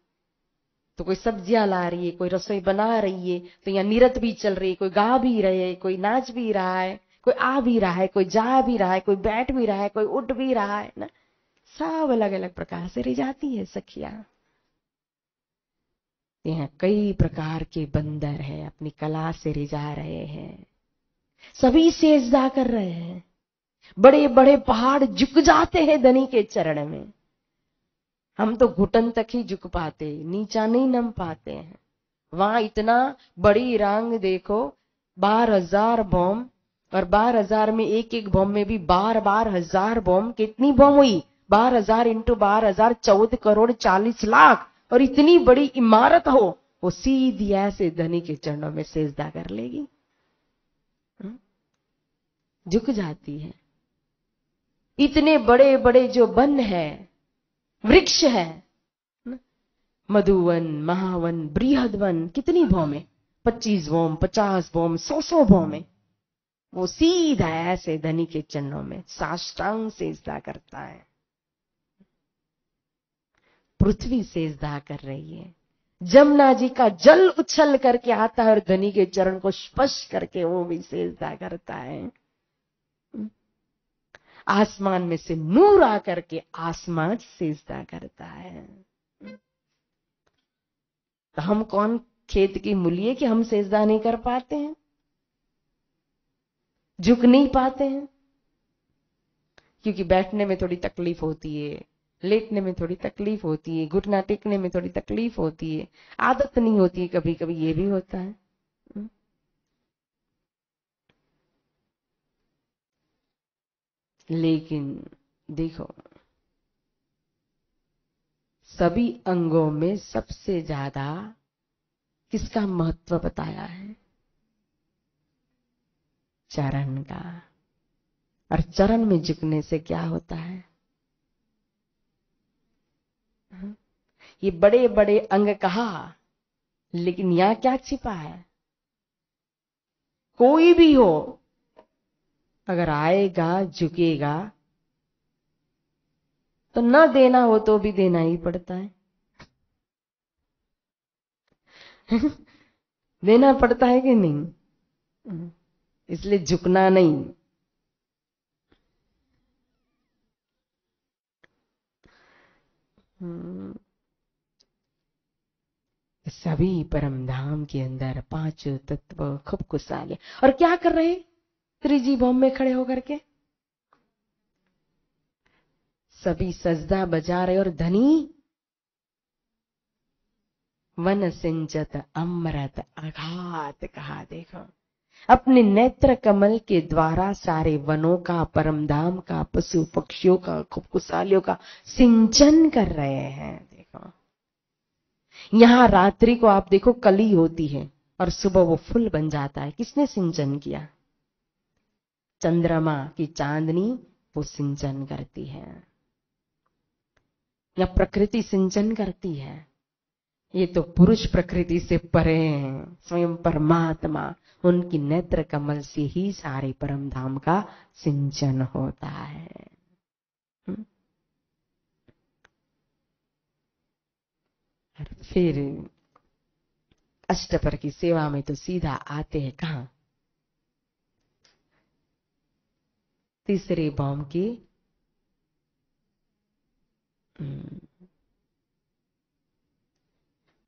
तो कोई सब्जियां ला रही है, कोई रसोई बना रही है, तो यहाँ निरत भी चल रही है, कोई गा भी रहे, कोई नाच भी रहा है, कोई आ भी रहा है, कोई जा भी रहा है, कोई बैठ भी रहा है, कोई उठ भी रहा है ना। सब अलग अलग प्रकार से रिझाती है सखियां। यहाँ कई प्रकार के बंदर हैं, अपनी कला से रिझा रहे हैं, सभी सेजदा कर रहे हैं। बड़े बड़े पहाड़ झुक जाते हैं धनी के चरण में। हम तो घुटन तक ही झुक पाते, नीचा नहीं नम पाते हैं। वहां इतना बड़ी रांग देखो, 12,000 बॉम्ब, और 12,000 में एक एक बॉम्ब में भी 12,000 बॉम्ब। कितनी बॉम्ब हुई? 12,000 इंटू 12,000, 14 करोड़ 40 लाख। और इतनी बड़ी इमारत हो, वो सीधी ऐसे धनी के चरणों में सेजदा कर लेगी, झुक जाती है। इतने बड़े बड़े जो वन है, वृक्ष है, मधुवन, महावन, बृहद वन, कितनी भौमें, 25 भौम, 50 भौम, 100 भौमें, वो सीधा ऐसे धनी के चरणों में साष्टांग सेजदा करता है। पृथ्वी सेजदा कर रही है, जमुना जी का जल उछल करके आता है और धनी के चरण को स्पर्श करके वो भी सेजदा करता है। आसमान में से नूर आकर के आसमान सेजदा करता है। तो हम कौन खेत की मूली कि हम सेजदा नहीं कर पाते हैं, झुक नहीं पाते हैं? क्योंकि बैठने में थोड़ी तकलीफ होती है, लेटने में थोड़ी तकलीफ होती है, घुटना टेकने में थोड़ी तकलीफ होती है, आदत नहीं होती है, कभी कभी ये भी होता है। लेकिन देखो, सभी अंगों में सबसे ज्यादा किसका महत्व बताया है? चरण का। और चरण में झुकने से क्या होता है? ये बड़े बड़े अंग कहा, लेकिन यहां क्या छिपा है? कोई भी हो, अगर आएगा, झुकेगा, तो न देना हो तो भी देना ही पड़ता है। देना पड़ता है कि नहीं? इसलिए झुकना नहीं। सभी परम धाम के अंदर पांचों तत्व खूब खुशहाल है। और क्या कर रहे? त्रिजी बॉम्ब में खड़े होकर के सभी सजदा बजा रहे, और धनी वन सिंचत अमृत आघात कहा। देखो, अपने नेत्र कमल के द्वारा सारे वनों का, परम धाम का, पशु पक्षियों का, खूब खुशहालियों का सिंचन कर रहे हैं। देखो, यहां रात्रि को आप देखो कली होती है और सुबह वो फूल बन जाता है। किसने सिंचन किया? चंद्रमा की चांदनी वो सिंचन करती है, या प्रकृति सिंचन करती है। ये तो पुरुष प्रकृति से परे हैं, स्वयं परमात्मा। उनकी नेत्र कमल से ही सारे परम धाम का सिंचन होता है। और फिर अष्टपर की सेवा में तो सीधा आते हैं कहां? तीसरे बॉम्ब की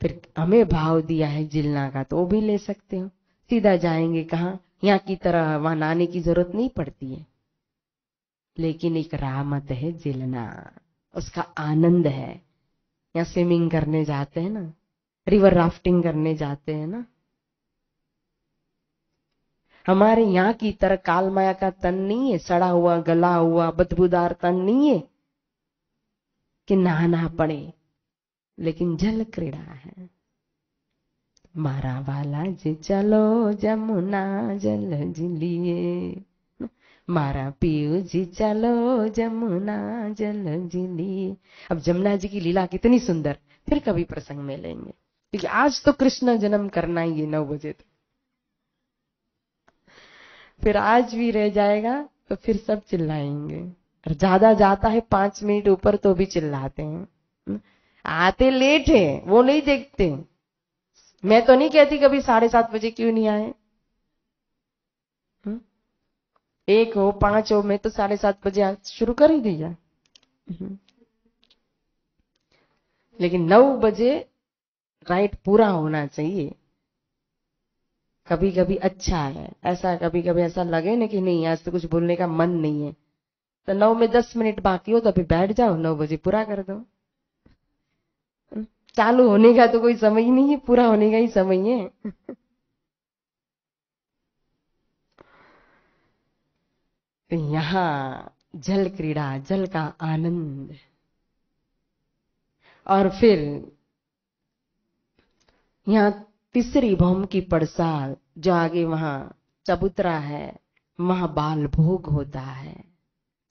फिर हमें भाव दिया है जिलना का, तो वो भी ले सकते हो। सीधा जाएंगे कहां? यहाँ की तरह वहां नहाने की जरूरत नहीं पड़ती है, लेकिन एक राहमत है जिलना, उसका आनंद है। यहाँ स्विमिंग करने जाते हैं ना, रिवर राफ्टिंग करने जाते हैं ना, हमारे यहाँ की तरह काल माया का तन नहीं है, सड़ा हुआ गला हुआ बदबूदार तन नहीं है कि नहाना पड़े, लेकिन जल क्रीड़ा है। मारा वाला जी चलो जमुना जल जिलिए, मारा पियू जी चलो जमुना जल जिलिए। अब जमुना जी की लीला कितनी सुंदर, फिर कभी प्रसंग में लेंगे, क्योंकि आज तो कृष्ण जन्म करना ही है 9 बजे तक। फिर आज भी रह जाएगा तो फिर सब चिल्लाएंगे, और ज्यादा जाता है 5 मिनट ऊपर तो भी चिल्लाते हैं। आते लेट है वो नहीं देखते। मैं तो नहीं कहती कभी 7:30 बजे क्यों नहीं आए, 1 हो 5 हो, मैं तो 7:30 बजे शुरू कर ही दिया। लेकिन 9 बजे राइट पूरा होना चाहिए। कभी कभी अच्छा है ऐसा, कभी कभी ऐसा लगे ना कि नहीं आज तो कुछ बोलने का मन नहीं है, तो 9 में 10 मिनट बाकी हो तो अभी बैठ जाओ, 9 बजे पूरा कर दो। चालू होने का तो कोई समय ही नहीं है, पूरा होने का ही समय है। तो यहाँ जल क्रीड़ा, जल का आनंद। और फिर यहाँ तीसरी भौम की पड़साल, जो आगे वहां चबूतरा है, वहां बाल भोग होता है,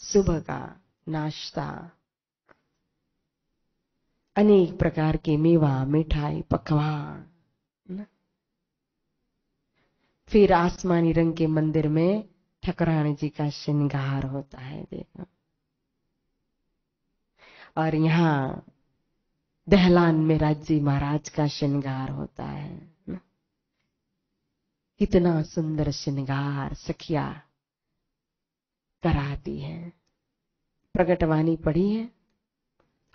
सुबह का नाश्ता, अनेक प्रकार के मेवा मिठाई पकवान। फिर आसमानी रंग के मंदिर में ठकुरानी जी का श्रृंगार होता है, देखो। और यहाँ दहलान में राज्य महाराज का श्रृंगार होता है। कितना सुंदर श्रृंगार सखिया कराती है। प्रगटवाणी पढ़ी है,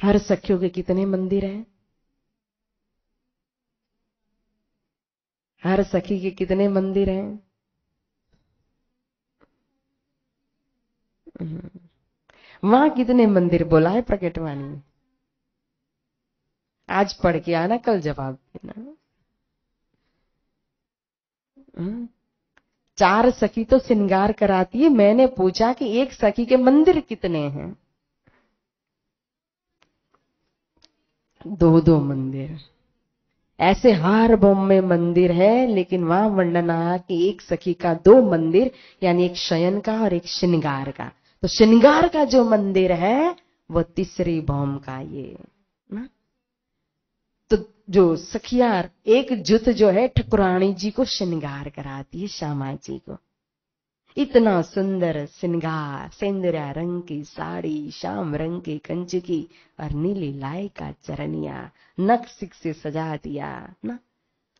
हर सखियों के कितने मंदिर हैं, हर सखी के कितने मंदिर हैं। वहां कितने मंदिर बोला है प्रगटवाणी में? आज पढ़ के आना, कल जवाब देना। 4 सखी तो श्रृंगार कराती है। मैंने पूछा कि एक सखी के मंदिर कितने हैं? 2-2 मंदिर। ऐसे हर बम में मंदिर है, लेकिन वहां वर्णन आया कि एक सखी का 2 मंदिर, यानी एक शयन का और एक श्रृंगार का। तो श्रृंगार का जो मंदिर है वो तीसरी बम का ये ना? तो जो सखियार एक जुत जो है ठकुरानी जी को श्रृंगार कराती है, श्यामा जी को। इतना सुंदर श्रृंगार, सेंदुरा रंग की साड़ी, श्याम रंग की कंचकी और नीली लाई का चरनिया, नक्सिक से सजा दिया ना,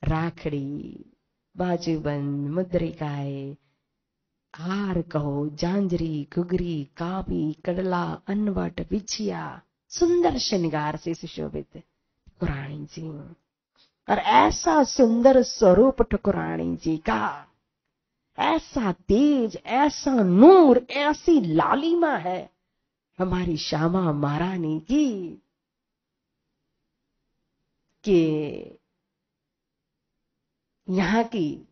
राखड़ी, बाजूबंद, मुद्रिकाएं, हार कहो, जांजरी, घुघरी, काबी, कडला, अनवट, बिछिया, सुंदर श्रृंगार से सुशोभित ठकुरानी जी। और ऐसा सुंदर स्वरूप ठकुरानी जी का, ऐसा तेज, ऐसा नूर, ऐसी लालिमा है हमारी श्यामा महारानी की कि यहाँ की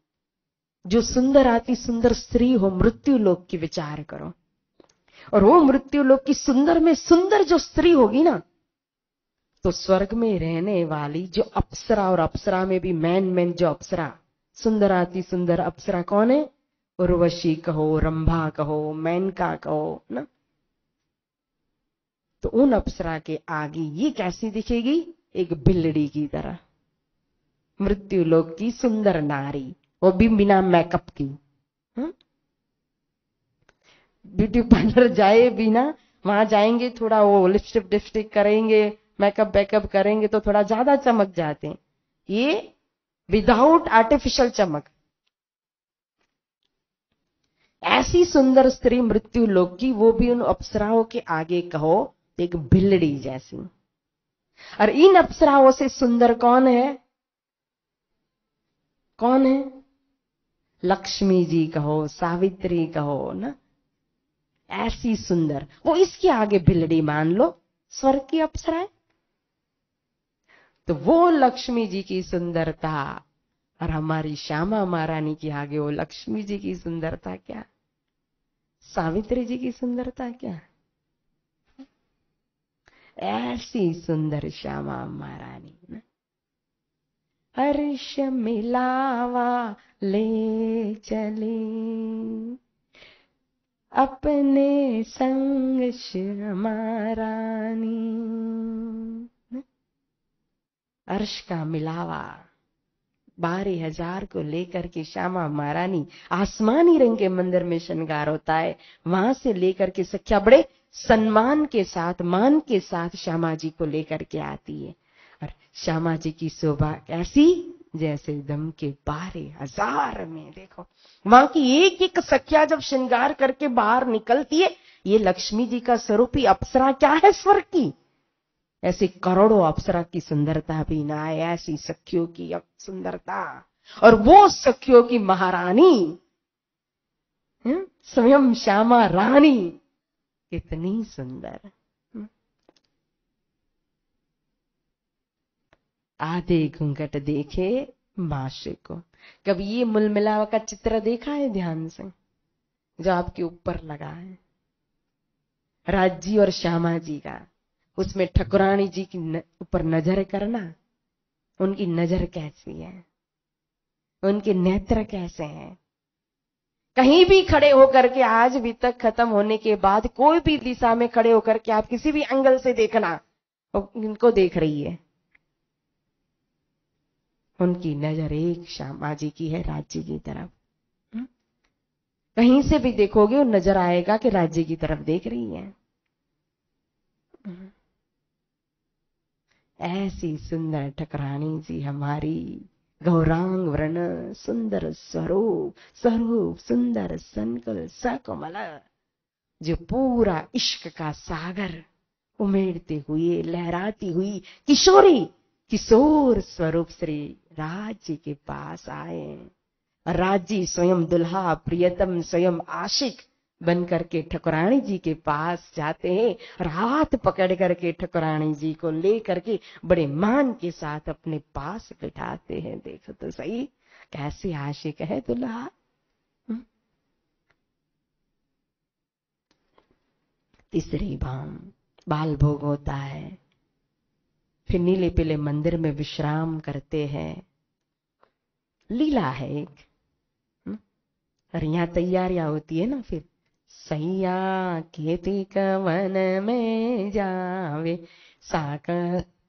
जो सुंदर आती सुंदर स्त्री हो, मृत्यु लोक की विचार करो, और वो मृत्यु लोक की सुंदर में सुंदर जो स्त्री होगी ना, तो स्वर्ग में रहने वाली जो अप्सरा, और अप्सरा में भी मैन जो अप्सरा, सुंदर आती सुंदर अप्सरा कौन है? उर्वशी कहो, रंभा कहो, मेनका कहो ना। तो उन अप्सरा के आगे ये कैसी दिखेगी? एक बिल्ली की तरह। मृत्यु लोक की सुंदर नारी, वो भी बिना मेकअप की। ब्यूटी पार्लर जाए बिना, वहां जाएंगे थोड़ा वो लिपस्टिक डिस्टिक करेंगे, मेकअप बैकअप करेंगे तो थोड़ा ज्यादा चमक जाते हैं। ये विदाउट आर्टिफिशियल चमक। ऐसी सुंदर स्त्री मृत्यु लोक की, वो भी उन अप्सराओं के आगे कहो एक बिल्ली जैसी। और इन अप्सराओं से सुंदर कौन है? कौन है? लक्ष्मी जी कहो, सावित्री कहो ना, ऐसी सुंदर। वो इसके आगे बिल्ली मान लो, स्वर्ग की अप्सराएं। तो वो लक्ष्मी जी की सुंदरता और हमारी श्यामा महारानी के आगे वो लक्ष्मी जी की सुंदरता क्या, सावित्री जी की सुंदरता क्या। ऐसी सुंदर श्यामा महारानी ना। हर्ष मिलावा ले चली अपने संग श्यामा रानी। अर्श का मिलावा 12,000 को लेकर के श्यामा महारानी आसमानी रंग के मंदिर में श्रृंगार होता है, वहां से लेकर के सख्या बड़े सम्मान के साथ, मान के साथ श्यामा जी को लेकर के आती है। और श्यामा जी की शोभा ऐसी जैसे दम के 12,000 में। देखो वहां की एक एक सख्या जब श्रृंगार करके बाहर निकलती है, ये लक्ष्मी जी का स्वरूप ही अप्सरा क्या है स्वर्ग की। ऐसे करोड़ों अप्सरा की सुंदरता भी ना है, ऐसी सखियों की सुंदरता। और वो सखियों की महारानी स्वयं श्यामा रानी कितनी सुंदर। आधे घूंघट देखे माशे को। कभी ये मुलमिलावा का चित्र देखा है ध्यान से, जो आपके ऊपर लगा है, राज जी और श्यामा जी का। उसमें ठकुरानी जी की ऊपर नजर करना, उनकी नजर कैसी है, उनके नेत्र कैसे हैं। कहीं भी खड़े होकर के, आज भी तक खत्म होने के बाद कोई भी दिशा में खड़े होकर के आप किसी भी एंगल से देखना, इनको देख रही है। उनकी नजर एक श्यामा जी की है राज्य की तरफ। कहीं से भी देखोगे वो नजर आएगा कि राज्य की तरफ देख रही है। ऐसी सुंदर ठकुरानी जी हमारी, गौरांग वर्ण सुंदर स्वरूप, स्वरूप सुंदर संकुल सकोमल, जो पूरा इश्क का सागर उमेड़ते हुए लहराती हुई किशोरी, किशोर स्वरूप श्री राज्य के पास आए। राज्य स्वयं दुल्हा, प्रियतम स्वयं आशिक बन करके ठकुरानी जी के पास जाते हैं और हाथ पकड़ करके ठकुरानी जी को ले करके बड़े मान के साथ अपने पास बिठाते हैं। देखो तो सही कैसे आशिक है दुल्हा। तीसरी बाल भोग होता है, फिर नीले पीले मंदिर में विश्राम करते हैं। लीला है एक। और यहाँ तैयारियां होती है ना, फिर सैया खेती कवन में जावे, साक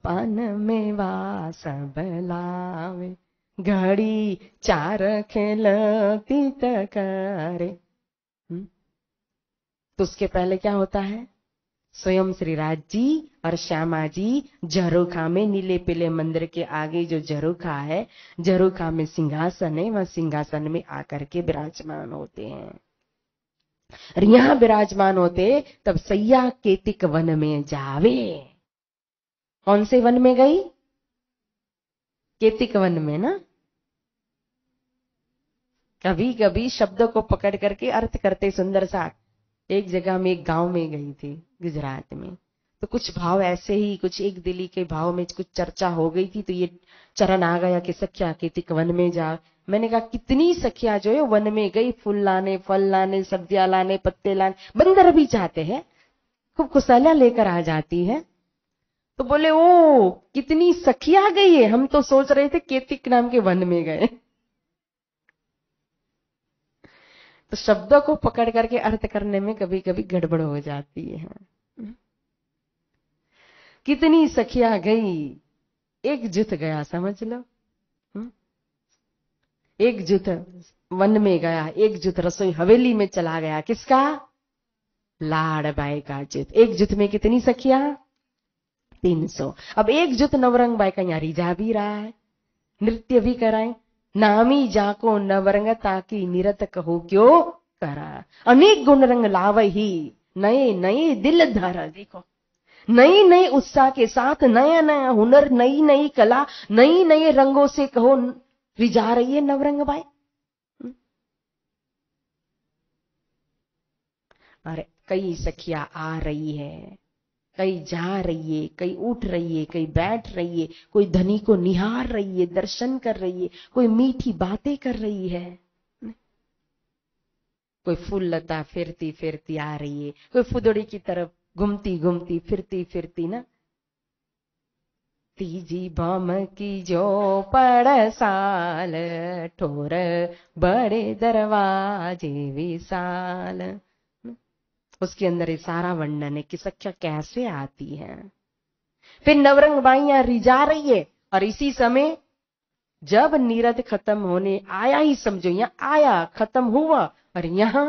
पान में वास बलावे, घड़ी चार खेलती करे। तो उसके पहले क्या होता है? स्वयं श्री राज जी और श्यामा जी झरोखा में, नीले पीले मंदिर के आगे जो झरोखा है, झरोखा में सिंहासन है, वह सिंहासन में आकर के विराजमान होते हैं। और यहां विराजमान होते तब सैया केतिक वन में जावे। कौन से वन में गई? केतिक वन में ना। कभी कभी शब्दों को पकड़ करके अर्थ करते सुंदर सा। एक जगह में, एक गांव में गई थी गुजरात में, तो कुछ भाव ऐसे ही, कुछ एक दिली के भाव में कुछ चर्चा हो गई थी, तो ये चरण आ गया कि सखिया केतिक वन में जा। मैंने कहा कितनी सखिया जो है वन में गई, फूल लाने, फल लाने, सब्जियां लाने, पत्ते लाने। बंदर भी जाते हैं, खूब खुशहालियां लेकर आ जाती है। तो बोले ओ कितनी सखिया गई है, हम तो सोच रहे थे केतिक नाम के वन में गए। तो शब्दों को पकड़ करके अर्थ करने में कभी कभी गड़बड़ हो जाती है। कितनी सखिया गई, एक जुट गया, समझ लो। एक जुत वन में गया, एक जुत रसोई हवेली में चला गया। किसका? लाड़बाई का जुत। एक जुत में कितनी सखियां? 300। अब एक जुत नवरंग बाई का यहाँ रिझा भी रहा है, नृत्य भी कराए। नामी जाको नवरंग ताकि निरत कहो क्यों करा, अनेक गुण रंग लाव ही नए नए दिल धर। देखो, नई नई उत्साह के साथ नया नया हुनर, नई नई कला, नई नए रंगों से कहो रिझा रही है नवरंग बाई। और कई सखियां आ रही है, कई जा रही है, कई उठ रही है, कई बैठ रही है, कोई धनी को निहार रही है, दर्शन कर रही है, कोई मीठी बातें कर रही है, कोई फूल लता फिरती फिरती आ रही है, कोई फुदड़ी की तरफ घूमती घूमती फिरती फिरती ना। तीजी बम की जो पड़साल, ठोर बड़े दरवाजे विशाल। उसके अंदर ये सारा वर्णन है कि सख्या कैसे आती है। फिर नवरंग बाइयां रिझा रही है, और इसी समय जब नीरद खत्म होने आया ही समझो, यहां आया, खत्म हुआ, और यहां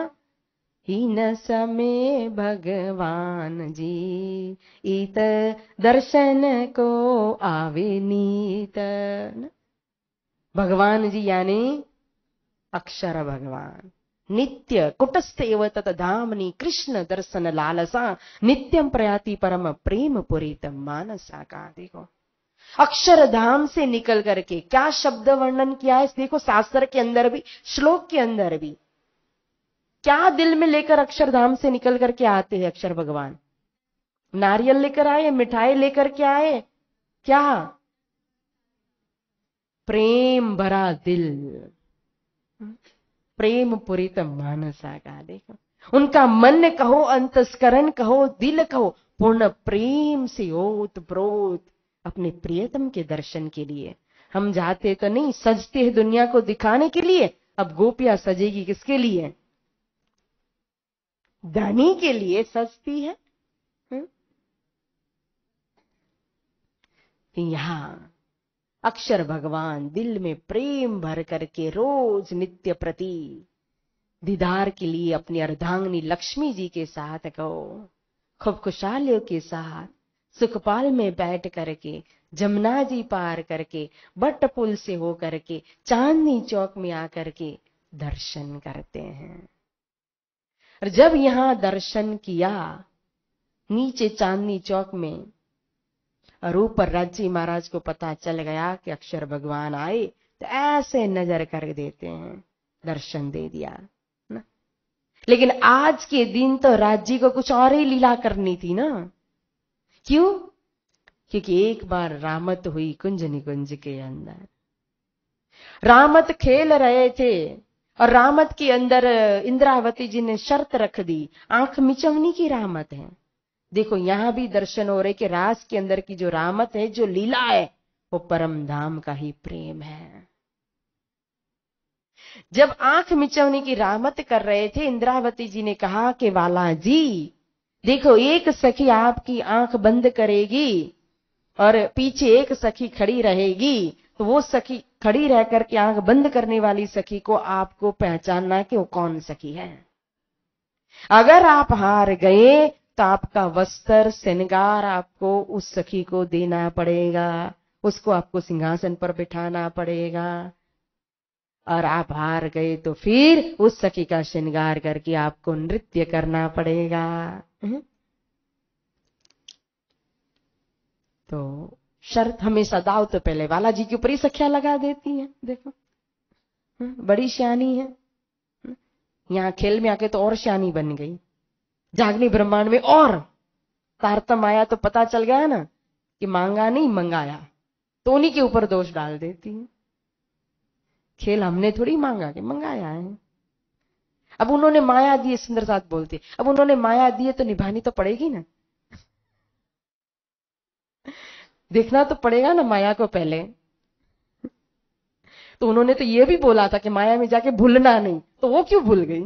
ही न समय भगवान जी इत दर्शन को आवे नीत। भगवान जी यानी अक्षर भगवान, नित्य कुटस्थ एव तत धामनी कृष्ण दर्शन लालसा, नित्यम प्रयाति परम प्रेम पुरीत मानसा का। देखो, अक्षर धाम से निकल करके क्या शब्द वर्णन किया है। देखो, शास्त्र के अंदर भी, श्लोक के अंदर भी, क्या दिल में लेकर अक्षरधाम से निकल करके आते हैं अक्षर भगवान। नारियल लेकर आए, मिठाई लेकर के आए, क्या? प्रेम भरा दिल, प्रेम पूरित मानसा का। देखो, उनका मन कहो, अंतस्करण कहो, दिल कहो, पूर्ण प्रेम से ओत प्रोत अपने प्रियतम के दर्शन के लिए। हम जाते तो नहीं, सजते हैं दुनिया को दिखाने के लिए। अब गोपियां सजेगी किसके लिए? धनी के लिए सजती है। यहां अक्षर भगवान दिल में प्रेम भर करके रोज नित्य प्रति दीदार के लिए अपनी अर्धांगिनी लक्ष्मी जी के साथ कहो, खूब खुशहालियों के साथ सुखपाल में बैठ करके, जमुना जी पार करके, बट पुल से हो करके चांदनी चौक में आकर के दर्शन करते हैं। और जब यहां दर्शन किया नीचे चांदनी चौक में, और ऊपर राज्य महाराज को पता चल गया कि अक्षर भगवान आए, तो ऐसे नजर कर देते हैं, दर्शन दे दिया ना। लेकिन आज के दिन तो राज्य को कुछ और ही लीला करनी थी ना। क्यों? क्योंकि एक बार रामत हुई कुंज निकुंज के अंदर, रामत खेल रहे थे, और रामत के अंदर इंद्रावती जी ने शर्त रख दी, आंख मिचवनी की रामत है। देखो, यहां भी दर्शन हो रहे कि रास के अंदर की जो रामत है, जो लीला है, वो परम धाम का ही प्रेम है। जब आंख मिचवने की रामत कर रहे थे, इंद्रावती जी ने कहा कि वाला जी देखो, एक सखी आपकी आंख बंद करेगी और पीछे एक सखी खड़ी रहेगी, तो वो सखी खड़ी रह करके आंख बंद करने वाली सखी को आपको पहचानना कि वो कौन सखी है। अगर आप हार गए तो आपका वस्त्र श्रृंगार आपको उस सखी को देना पड़ेगा, उसको आपको सिंहासन पर बिठाना पड़ेगा। और आप हार गए तो फिर उस सखी का श्रृंगार करके आपको नृत्य करना पड़ेगा। तो शर्त हमेशा दाव तो पहले वाला जी के ऊपर ही सखिया लगा देती है। देखो, बड़ी श्यानी है। यहां खेल में आके तो और श्यानी बन गई, जागनी ब्रह्मांड में और तारतम आया तो पता चल गया ना कि मांगा नहीं मंगाया, तो उन्हीं के ऊपर दोष डाल देती है। खेल हमने थोड़ी मांगा कि मंगाया है। अब उन्होंने माया दी, सुंदर साथ बोलती, अब उन्होंने माया दी है तो निभानी तो पड़ेगी ना, देखना तो पड़ेगा ना माया को पहले। तो उन्होंने तो ये भी बोला था कि माया में जाके भूलना नहीं, तो वो क्यों भूल गई?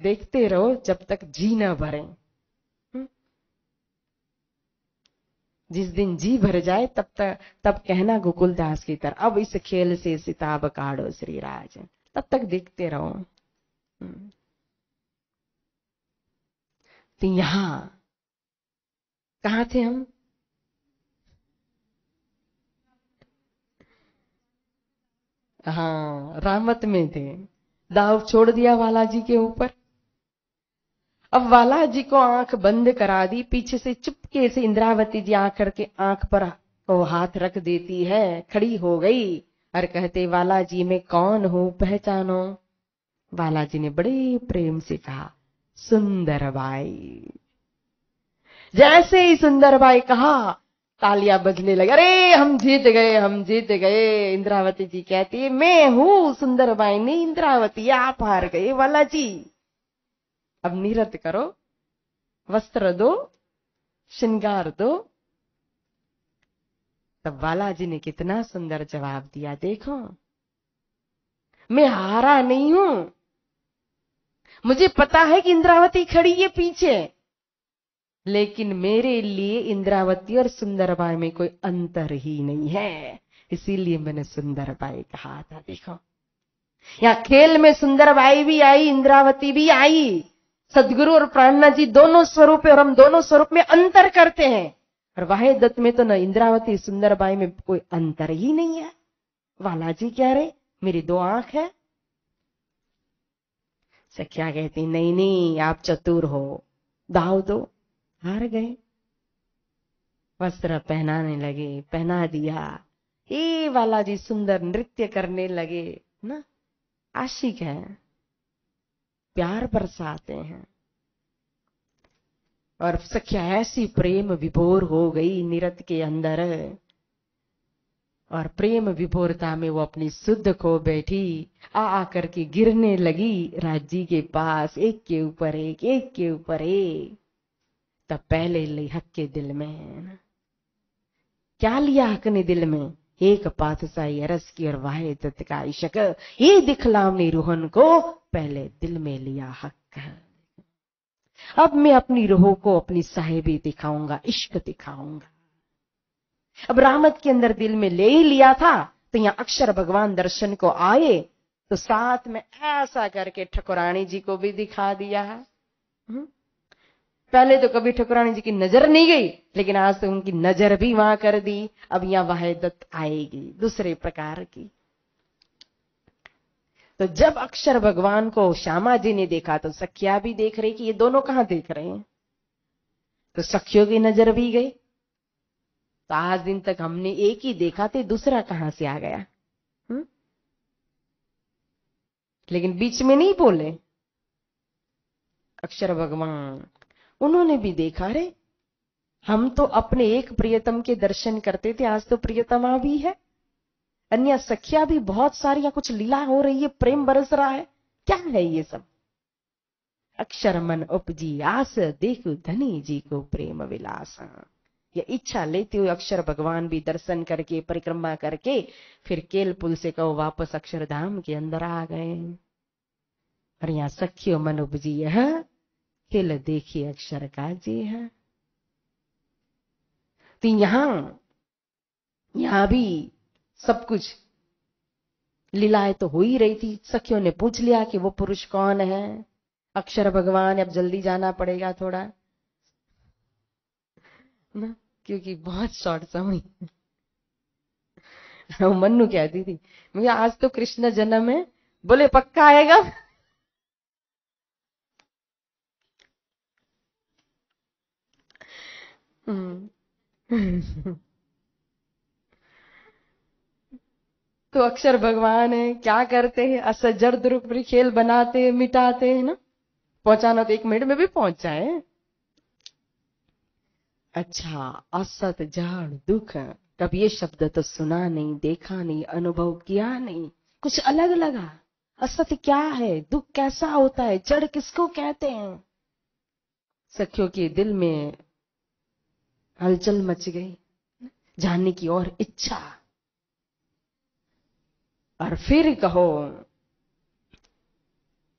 देखते रहो जब तक जी न भरे। जिस दिन जी भर जाए तब कहना गोकुलदास की तरह, अब इस खेल से सिताब काढ़ो श्री राज, तब तक देखते रहो। तो यहां कहां थे हम? हाँ, रामत में थे। दाव छोड़ दिया बालाजी के ऊपर। अब बालाजी को आंख बंद करा दी, पीछे से चुपके से इंद्रावती जी आकर के आंख पर को हाथ रख देती है, खड़ी हो गई और कहते, बालाजी मैं कौन हूं, पहचानो। बालाजी ने बड़े प्रेम से कहा, सुंदर बाई। जैसे ही सुंदर बाई कहा, तालियां बजने लगे, अरे हम जीत गए, हम जीत गए। इंद्रावती जी कहती है, मैं हूं सुंदर बाई, नहीं इंद्रावती, आप हार गए बालाजी। अब निरत करो, वस्त्र दो, श्रृंगार दो। तब बालाजी ने कितना सुंदर जवाब दिया, देखो मैं हारा नहीं हूं, मुझे पता है कि इंद्रावती खड़ी है पीछे, लेकिन मेरे लिए इंद्रावती और सुंदरबाई में कोई अंतर ही नहीं है, इसीलिए मैंने सुंदरबाई कहा था। देखो यहाँ खेल में सुंदरबाई भी आई, इंद्रावती भी आई। सदगुरु और प्राणनाथ जी दोनों स्वरूप है और हम दोनों स्वरूप में अंतर करते हैं। और वाहे दत्त में तो न इंद्रावती सुंदरबाई में कोई अंतर ही नहीं है। बालाजी कह रहे मेरी दो आंख है। सख्या कहती नहीं नहीं, आप चतुर हो, दाव दो। हार गए। वस्त्र पहनाने लगे, पहना दिया। ये बालाजी सुंदर नृत्य करने लगे ना, आशिक है, प्यार बरसाते हैं। और सख्या ऐसी प्रेम विभोर हो गई निरत के अंदर, और प्रेम विभोरता में वो अपनी सुध खो बैठी, आकर के गिरने लगी राज्य के पास, एक के ऊपर एक, एक के ऊपर एक। तब पहले ली हक के दिल में, क्या लिया हक ने दिल में, एक पातशाही अरस की और वाहे दत्त का इश्क, ये दिखलावनी रूहन को पहले दिल में लिया हक। अब मैं अपनी रूह को अपनी साहेबी दिखाऊंगा, इश्क दिखाऊंगा। अब रामत के अंदर दिल में ले ही लिया था, तो यहाँ अक्षर भगवान दर्शन को आए, तो साथ में ऐसा करके ठकुरानी जी को भी दिखा दिया है। पहले तो कभी ठकुरानी जी की नजर नहीं गई, लेकिन आज तो उनकी नजर भी वहां कर दी। अब यहाँ वाहिदत आएगी दूसरे प्रकार की। तो जब अक्षर भगवान को श्यामा जी ने देखा, तो सखिया भी देख रही कि ये दोनों कहां देख रहे हैं, तो सखियों की नजर भी गई। तो आज दिन तक हमने एक ही देखा थे, दूसरा कहां से आ गया? लेकिन बीच में नहीं बोले अक्षर भगवान, उन्होंने भी देखा, रे हम तो अपने एक प्रियतम के दर्शन करते थे, आज तो प्रियतमा भी है, अन्य सखिया भी बहुत सारी, कुछ लीला हो रही है, प्रेम बरस रहा है, क्या है ये सब? अक्षर मन उपजी आस, देखो धनी जी को प्रेम विलास। ये इच्छा लेते हुए अक्षर भगवान भी दर्शन करके परिक्रमा करके फिर केल पुल से कहो वापस अक्षरधाम के अंदर आ गए। और यहाँ सखियो मन उपजी है, खेल देखिए अक्षर का जी है। तो यहां भी सब कुछ लीलाएं तो हो ही रही थी। सखियों ने पूछ लिया कि वो पुरुष कौन है। अक्षर भगवान, अब जल्दी जाना पड़ेगा थोड़ा ना, क्योंकि बहुत शॉर्ट समय। मन्नू कहती थी मुझे आज तो कृष्ण जन्म है, बोले पक्का आएगा? तो अक्षर भगवान है, क्या करते हैं, असजर दुरुप खेल बनाते हैं, मिटाते हैं ना। पहुंचाना तो 1 मिनट में भी पहुंच जाए। अच्छा, असत जाड़ दुख, कब ये शब्द तो सुना नहीं, देखा नहीं, अनुभव किया नहीं, कुछ अलग लगा। असत क्या है, दुख कैसा होता है, जड़ किसको कहते हैं? सखियों के दिल में हलचल मच गई, जानने की और इच्छा। और फिर कहो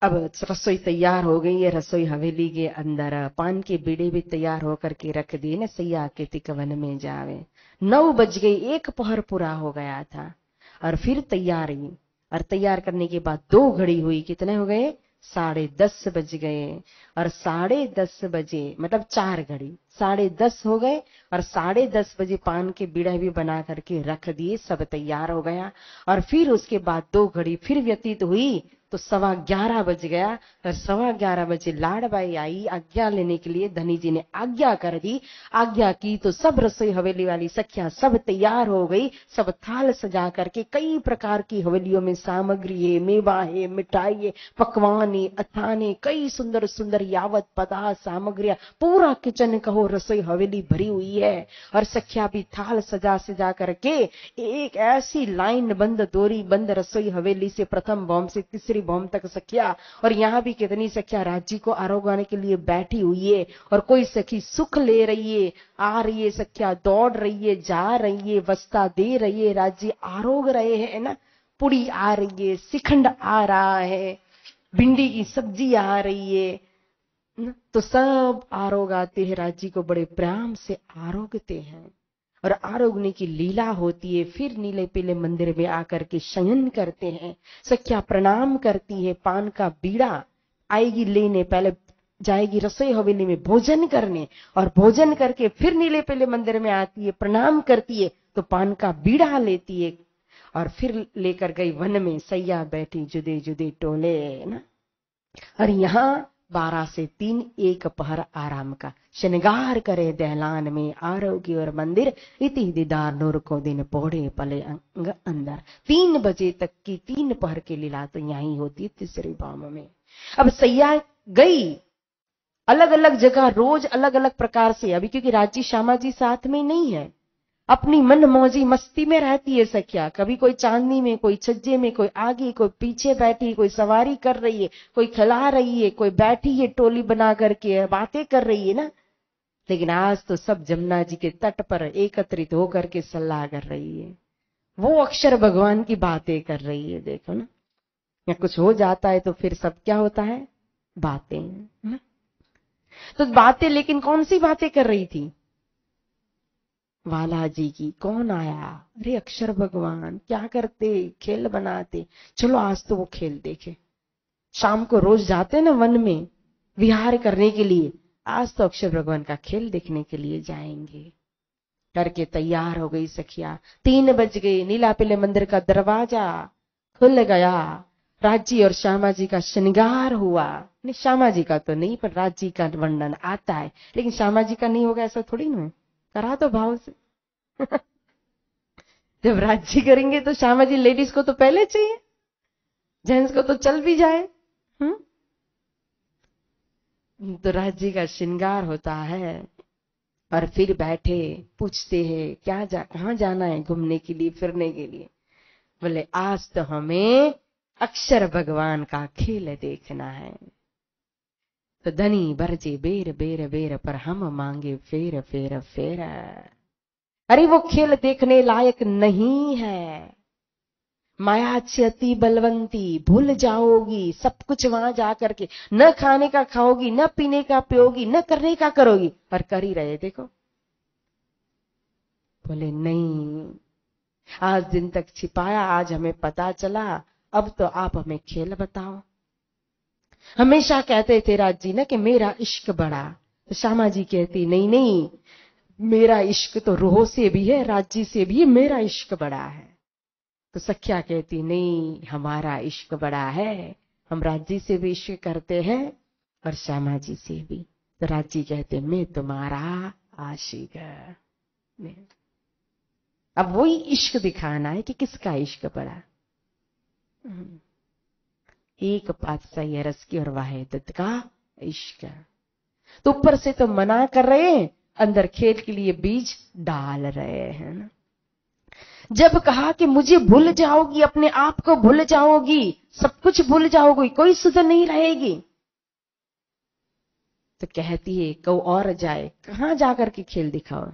अब रसोई तैयार हो गई है। रसोई हवेली के अंदर पान के बीड़े भी तैयार होकर के रख दिए न, सैया के तिक वन में जावे। 9 बज गई, एक पहर पूरा हो गया था। और फिर तैयारी, और तैयार करने के बाद 2 घड़ी हुई। कितने हो गए? 10:30 बज गए। और 10:30 बजे मतलब 4 घड़ी, 10:30 हो गए। और 10:30 बजे पान के बीड़ा भी बना करके रख दिए, सब तैयार हो गया। और फिर उसके बाद 2 घड़ी फिर व्यतीत हुई तो 11:15 बज गया। और 11:15 बजे लाड़बाई आई आज्ञा लेने के लिए। धनी जी ने आज्ञा कर दी। आज्ञा की तो सब रसोई हवेली वाली सखियां सब तैयार हो गई। सब थाल सजा करके, कई प्रकार की हवेलियों में सामग्री है, मेवा है, मिठाई है, पकवान है, अथाने, कई सुंदर सुंदर यावत पदार्थ सामग्रियां, पूरा किचन कहो रसोई हवेली भरी हुई है। और सखिया भी थाल सजा सजा करके एक ऐसी लाइन बंद, दोरी बंद रसोई हवेली से प्रथम बॉम्ब से तीसरी बॉम्ब तक सखिया। और यहाँ भी कितनी सखिया राज्य को आरोगाने के लिए बैठी हुई है। और कोई सखी सुख ले रही है, आ रही है सखिया, दौड़ रही है, जा रही है, वस्ता दे रही है, राज्य आरोग रहे हैं ना। पुड़ी आ रही है, शिखंड आ रहा है, भिंडी की सब्जी आ रही है, तो सब आरोगाते हैं, राज्य को बड़े प्रेम से आरोगते हैं। और आरोगने की लीला होती है। फिर नीले पीले मंदिर में आकर के शयन करते हैं। सखिया प्रणाम करती है, पान का बीड़ा आएगी लेने, पहले जाएगी रसोई हवेली में भोजन करने, और भोजन करके फिर नीले पीले मंदिर में आती है, प्रणाम करती है, तो पान का बीड़ा लेती है। और फिर लेकर गई वन में, सैया बैठी जुदे जुदे टोले ना। और यहाँ 12 से 3 एक पहर आराम का। श्रृंगार करे दहलान में आरोग्य और मंदिर, इति दीदार नूर को दिन पोड़े पले अंग अंदर। 3 बजे तक की 3 पहर की लीला तो यहीं होती तीसरी बाम में। अब सैया गई अलग अलग जगह, रोज अलग अलग प्रकार से। अभी क्योंकि राजी श्यामा जी साथ में नहीं है, अपनी मन मौजी मस्ती में रहती है सखिया। कभी कोई चांदनी में, कोई छज्जे में, कोई आगे, कोई पीछे बैठी, कोई सवारी कर रही है, कोई खिला रही है, कोई बैठी है टोली बना करके बातें कर रही है ना। लेकिन आज तो सब जमुना जी के तट पर एकत्रित होकर के सलाह कर रही है। वो अक्षर भगवान की बातें कर रही है। देखो ना, या कुछ हो जाता है तो फिर सब क्या होता है? बातें ना। तो बातें, लेकिन कौन सी बातें कर रही थी? वाला जी की। कौन आया? अरे अक्षर भगवान। क्या करते? खेल बनाते। चलो आज तो वो खेल देखे। शाम को रोज जाते ना वन में विहार करने के लिए, आज तो अक्षर भगवान का खेल देखने के लिए जाएंगे। करके तैयार हो गई सखिया। 3 बज गए। नीला पीले मंदिर का दरवाजा खुल गया। राजी और श्यामा जी का श्रृंगार हुआ। नहीं, श्यामा जी का तो नहीं, पर राजी का वर्णन आता है। लेकिन श्यामा जी का नहीं होगा ऐसा थोड़ी ना, करा तो भाव से। जब राज्य करेंगे तो श्यामा जी लेडीज को तो पहले चाहिए, जेंट्स को तो चल भी जाए। तो राज्य का श्रृंगार होता है। और फिर बैठे, पूछते हैं कहाँ जाना है घूमने के लिए, फिरने के लिए? बोले आज तो हमें अक्षर भगवान का खेल देखना है। तो धनी बरजे बेर बेर बेर, पर हम मांगे फेर फेर फेर। अरे वो खेल देखने लायक नहीं है। माया अति बलवंती, भूल जाओगी सब कुछ वहां जाकर के। न खाने का खाओगी, न पीने का पियोगी, न करने का करोगी, पर कर ही रहे देखो। बोले नहीं, आज दिन तक छिपाया, आज हमें पता चला, अब तो आप हमें खेल बताओ। हमेशा कहते थे राज जी ना कि मेरा इश्क बड़ा, तो श्यामा जी कहती नहीं नहीं, मेरा इश्क तो रूह से भी है, राज्य से भी मेरा इश्क बड़ा है। तो सखिया कहती नहीं, हमारा इश्क बड़ा है, हम राज्य से भी इश्क करते हैं और श्यामा जी से भी। तो राज्य कहते मैं तुम्हारा आशिक है। अब वही इश्क दिखाना है कि किसका इश्क बड़ा। एक पातशाही रस की और वाहिदत का इश्क। तो ऊपर से तो मना कर रहे हैं, अंदर खेल के लिए बीज डाल रहे हैं ना। जब कहा कि मुझे भूल जाओगी, अपने आप को भूल जाओगी, सब कुछ भूल जाओगी, कोई सुध नहीं रहेगी, तो कहती है कहो और जाए। कहां जाकर के खेल दिखाओ?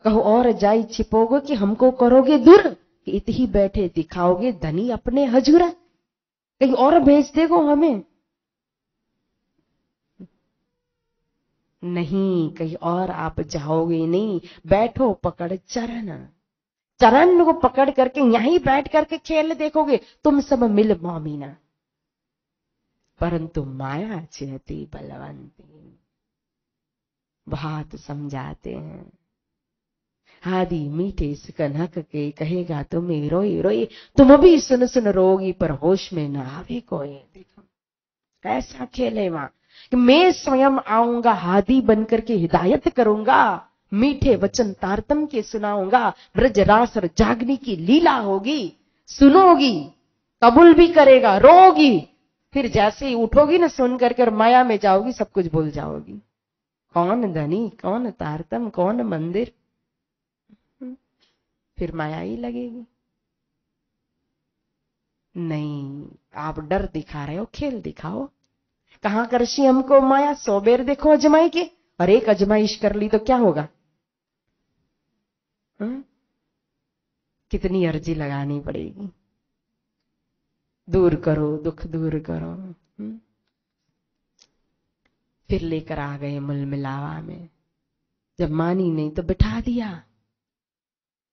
कहो और जाई छिपोगे कि हमको करोगे दूर, कि इत ही बैठे दिखाओगे धनी अपने हजूर। कहीं और भेज देगो हमें? नहीं, कहीं और आप जाओगे नहीं। बैठो पकड़ चरण, चरण को पकड़ करके यहीं बैठ करके खेल देखोगे तुम सब मिल मोमिना। परंतु माया चेती बलवंती, बहुत समझाते हैं। आदि मीठे कनक के कहेगा तुम्हें रोई रोई, तुम भी सुन सुन रोगी पर होश में न आवे कोई। देखो कैसा खेल है वहां कि मैं स्वयं आऊंगा, हादी बनकर के हिदायत करूंगा, मीठे वचन तारतम के सुनाऊंगा, ब्रज रास और जागनी की लीला होगी, सुनोगी, कबूल भी करेगा, रोगी, फिर जैसे ही उठोगी ना सुन करके और माया में जाओगी, सब कुछ भूल जाओगी। कौन धनी, कौन तारतम, कौन मंदिर, फिर माया ही लगेगी। नहीं, आप डर दिखा रहे हो, खेल दिखाओ। कहां करशी हमको माया, 100 बेर देखो अजमाई के, और एक अजमाइश कर ली तो क्या होगा? कितनी अर्जी लगानी पड़ेगी, दूर करो, दुख दूर करो। फिर लेकर आ गए मुलमिलावा में, जब मानी नहीं तो बिठा दिया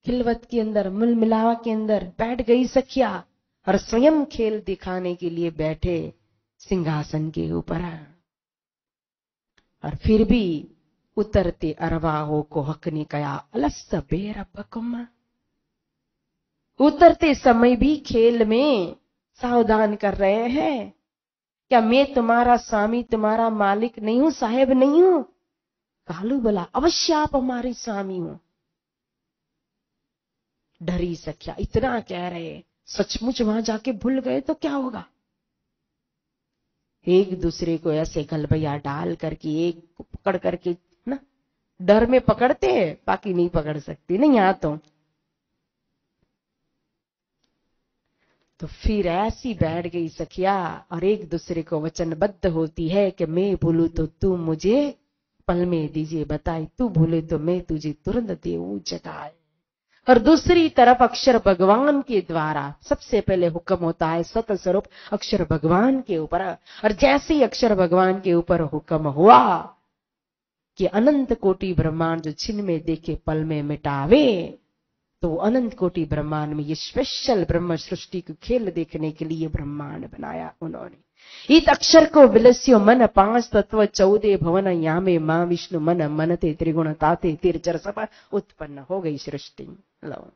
खिलवत के अंदर, मुलमिलावा के अंदर बैठ गई सखिया, और स्वयं खेल दिखाने के लिए बैठे सिंहासन के ऊपर। और फिर भी उतरते अरवाहो को हक ने कया अलस्त बेरबकुम, उतरते समय भी खेल में सावधान कर रहे हैं, क्या मैं तुम्हारा स्वामी, तुम्हारा मालिक नहीं हूं, साहेब नहीं हूं? कालू बोला अवश्य आप हमारे स्वामी हो। डरी सखिया, इतना कह रहे, सचमुच वहां जाके भूल गए तो क्या होगा? एक दूसरे को ऐसे गलबैया डाल करके, एक को पकड़ करके ना, डर में पकड़ते हैं, बाकी नहीं पकड़ सकती नहीं यहां तो फिर ऐसी बैठ गई सखिया, और एक दूसरे को वचनबद्ध होती है कि मैं भूलू तो तू मुझे पल में दीजिए बताए, तू भूले तो मैं तुझे तुरंत देऊं जगाए। और दूसरी तरफ अक्षर भगवान के द्वारा सबसे पहले हुक्म होता है सत स्वरूप अक्षर भगवान के ऊपर, और जैसे ही अक्षर भगवान के ऊपर हुक्म हुआ कि अनंत कोटि ब्रह्मांड जो छिन में देखे पल में मिटावे, तो अनंत कोटि ब्रह्मांड में ये स्पेशल ब्रह्म सृष्टि को खेल देखने के लिए ब्रह्मांड बनाया उन्होंने। इत अक्षर को विलस्यो मन 5 तत्व 14 भवन यामे मां विष्णु मन मनते त्रिगुण ताते तिरचर सब उत्पन्न हो गई सृष्टि। लो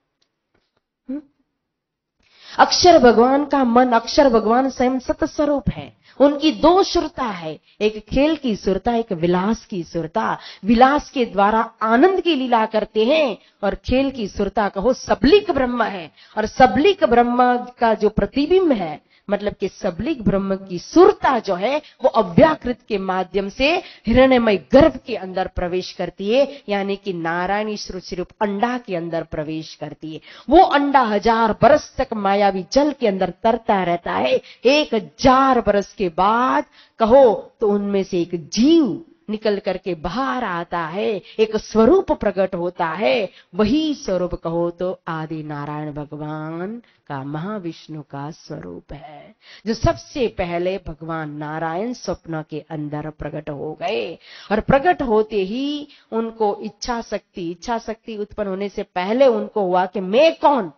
अक्षर भगवान का मन, अक्षर भगवान स्वयं सत स्वरूप है। उनकी 2 सुरता है, एक खेल की सुरता, एक विलास की सुरता। विलास के द्वारा आनंद की लीला करते हैं, और खेल की सुरता कहो सबलिक ब्रह्म है। और सबलिक ब्रह्म का जो प्रतिबिंब है, मतलब कि सबलिक ब्रह्म की सुरता जो है वो अव्याकृत के माध्यम से हिरण्यमय गर्भ के अंदर प्रवेश करती है, यानी कि नारायणी स्वरूप अंडा के अंदर प्रवेश करती है। वो अंडा 1000 बरस तक मायावी जल के अंदर तरता रहता है। 1000 बरस के बाद कहो तो उनमें से एक जीव निकल करके बाहर आता है, एक स्वरूप प्रकट होता है। वही स्वरूप कहो तो आदि नारायण भगवान का, महाविष्णु का स्वरूप है, जो सबसे पहले भगवान नारायण स्वप्न के अंदर प्रकट हो गए। और प्रकट होते ही उनको इच्छा शक्ति उत्पन्न होने से पहले उनको हुआ कि मैं कौन,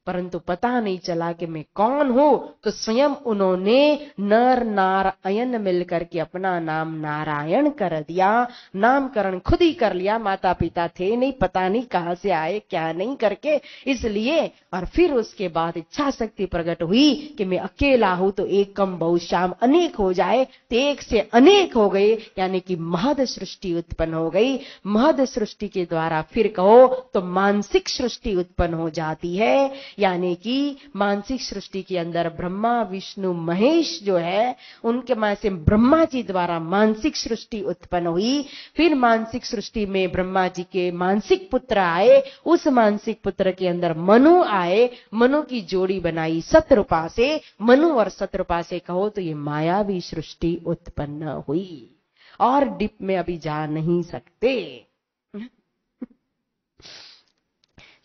परंतु पता नहीं चला कि मैं कौन हूं, तो स्वयं उन्होंने नर नारायण मिलकर के अपना नाम नारायण कर दिया। नामकरण खुद ही कर लिया, माता पिता थे नहीं, पता नहीं कहां से आए क्या नहीं करके, इसलिए। और फिर उसके बाद इच्छा शक्ति प्रकट हुई कि मैं अकेला हूं तो एक कम बहुश्याम अनेक हो जाए, तो एक से अनेक हो गए, यानी कि महद सृष्टि उत्पन्न हो गई। महद सृष्टि के द्वारा फिर कहो तो मानसिक सृष्टि उत्पन्न हो जाती है, यानी कि मानसिक सृष्टि के अंदर ब्रह्मा विष्णु महेश जो है, उनके मां से ब्रह्मा जी द्वारा मानसिक सृष्टि उत्पन्न हुई। फिर मानसिक सृष्टि में ब्रह्मा जी के मानसिक पुत्र आए, उस मानसिक पुत्र के अंदर मनु आए, मनु की जोड़ी बनाई सतरूपा से। मनु और सतरूपा से कहो तो ये मायावी सृष्टि उत्पन्न हुई, और डीप में अभी जा नहीं सकते,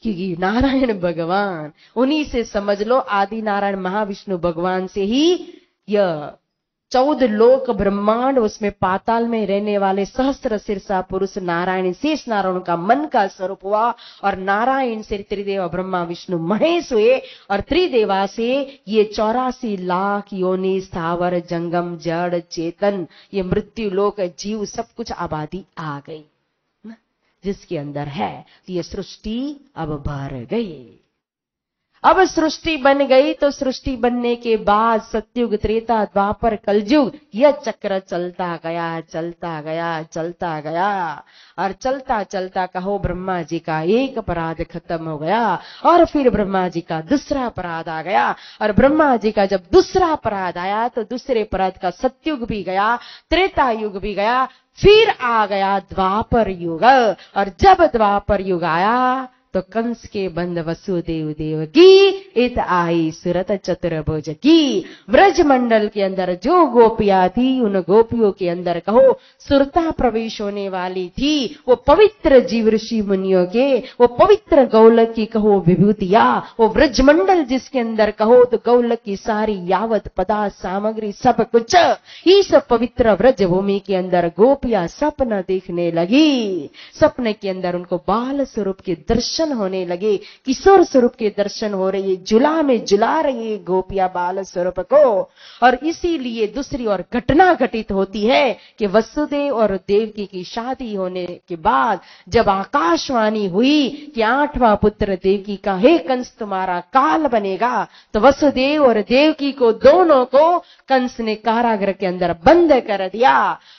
क्योंकि नारायण भगवान, उन्हीं से समझ लो, आदि नारायण महाविष्णु भगवान से ही यह 14 लोक ब्रह्मांड, उसमें पाताल में रहने वाले सहस्त्र शीर्षा पुरुष नारायण शेष नारायण का मन का स्वरूप हुआ। और नारायण से त्रिदेव ब्रह्मा विष्णु महेश हुए, और त्रिदेवा से ये 84 लाख योनि स्थावर जंगम जड़ चेतन, ये मृत्यु लोक जीव सब कुछ आबादी आ गई जिसके अंदर है। तो ये सृष्टि अब भर गई। अब सृष्टि बन गई, तो सृष्टि बनने के बाद सतयुग त्रेता द्वापर कलयुग, यह चक्र चलता गया चलता गया चलता गया। और चलता चलता कहो ब्रह्मा जी का एक अपराध खत्म हो गया, और फिर ब्रह्मा जी का दूसरा अपराध आ गया। और ब्रह्मा जी का जब दूसरा अपराध आया तो दूसरे अपराध का सतयुग भी गया, त्रेता युग भी गया, फिर आ गया द्वापर युग। और जब द्वापर युग आया तो कंस के बंद वसुदेव देव की इत आई सुरत चतुर्भुज की। ब्रज मंडल के अंदर जो गोपियां थी, उन गोपियों के अंदर कहो सुरता प्रवेश होने वाली थी, वो पवित्र जीव ऋषि मुनियों के, वो पवित्र गौलक की कहो विभूतियां, वो ब्रज मंडल जिसके अंदर कहो तो गौलक की सारी यावत पदार्थ सामग्री सब कुछ, इस पवित्र ब्रज भूमि के अंदर गोपियां सपना देखने लगी। सपने के अंदर उनको बाल स्वरूप के दर्शन होने लगे, किशोर स्वरूप के दर्शन हो रहे, जुला में जुला रही गोपिया बाल स्वरूप को। और इसीलिए दूसरी और घटना घटित होती है कि वसुदेव और देवकी की शादी होने के बाद जब आकाशवाणी हुई कि 8वां पुत्र देवकी का, हे कंस तुम्हारा काल बनेगा, तो वसुदेव और देवकी को दोनों को कंस ने कारागृह के अंदर बंद कर दिया।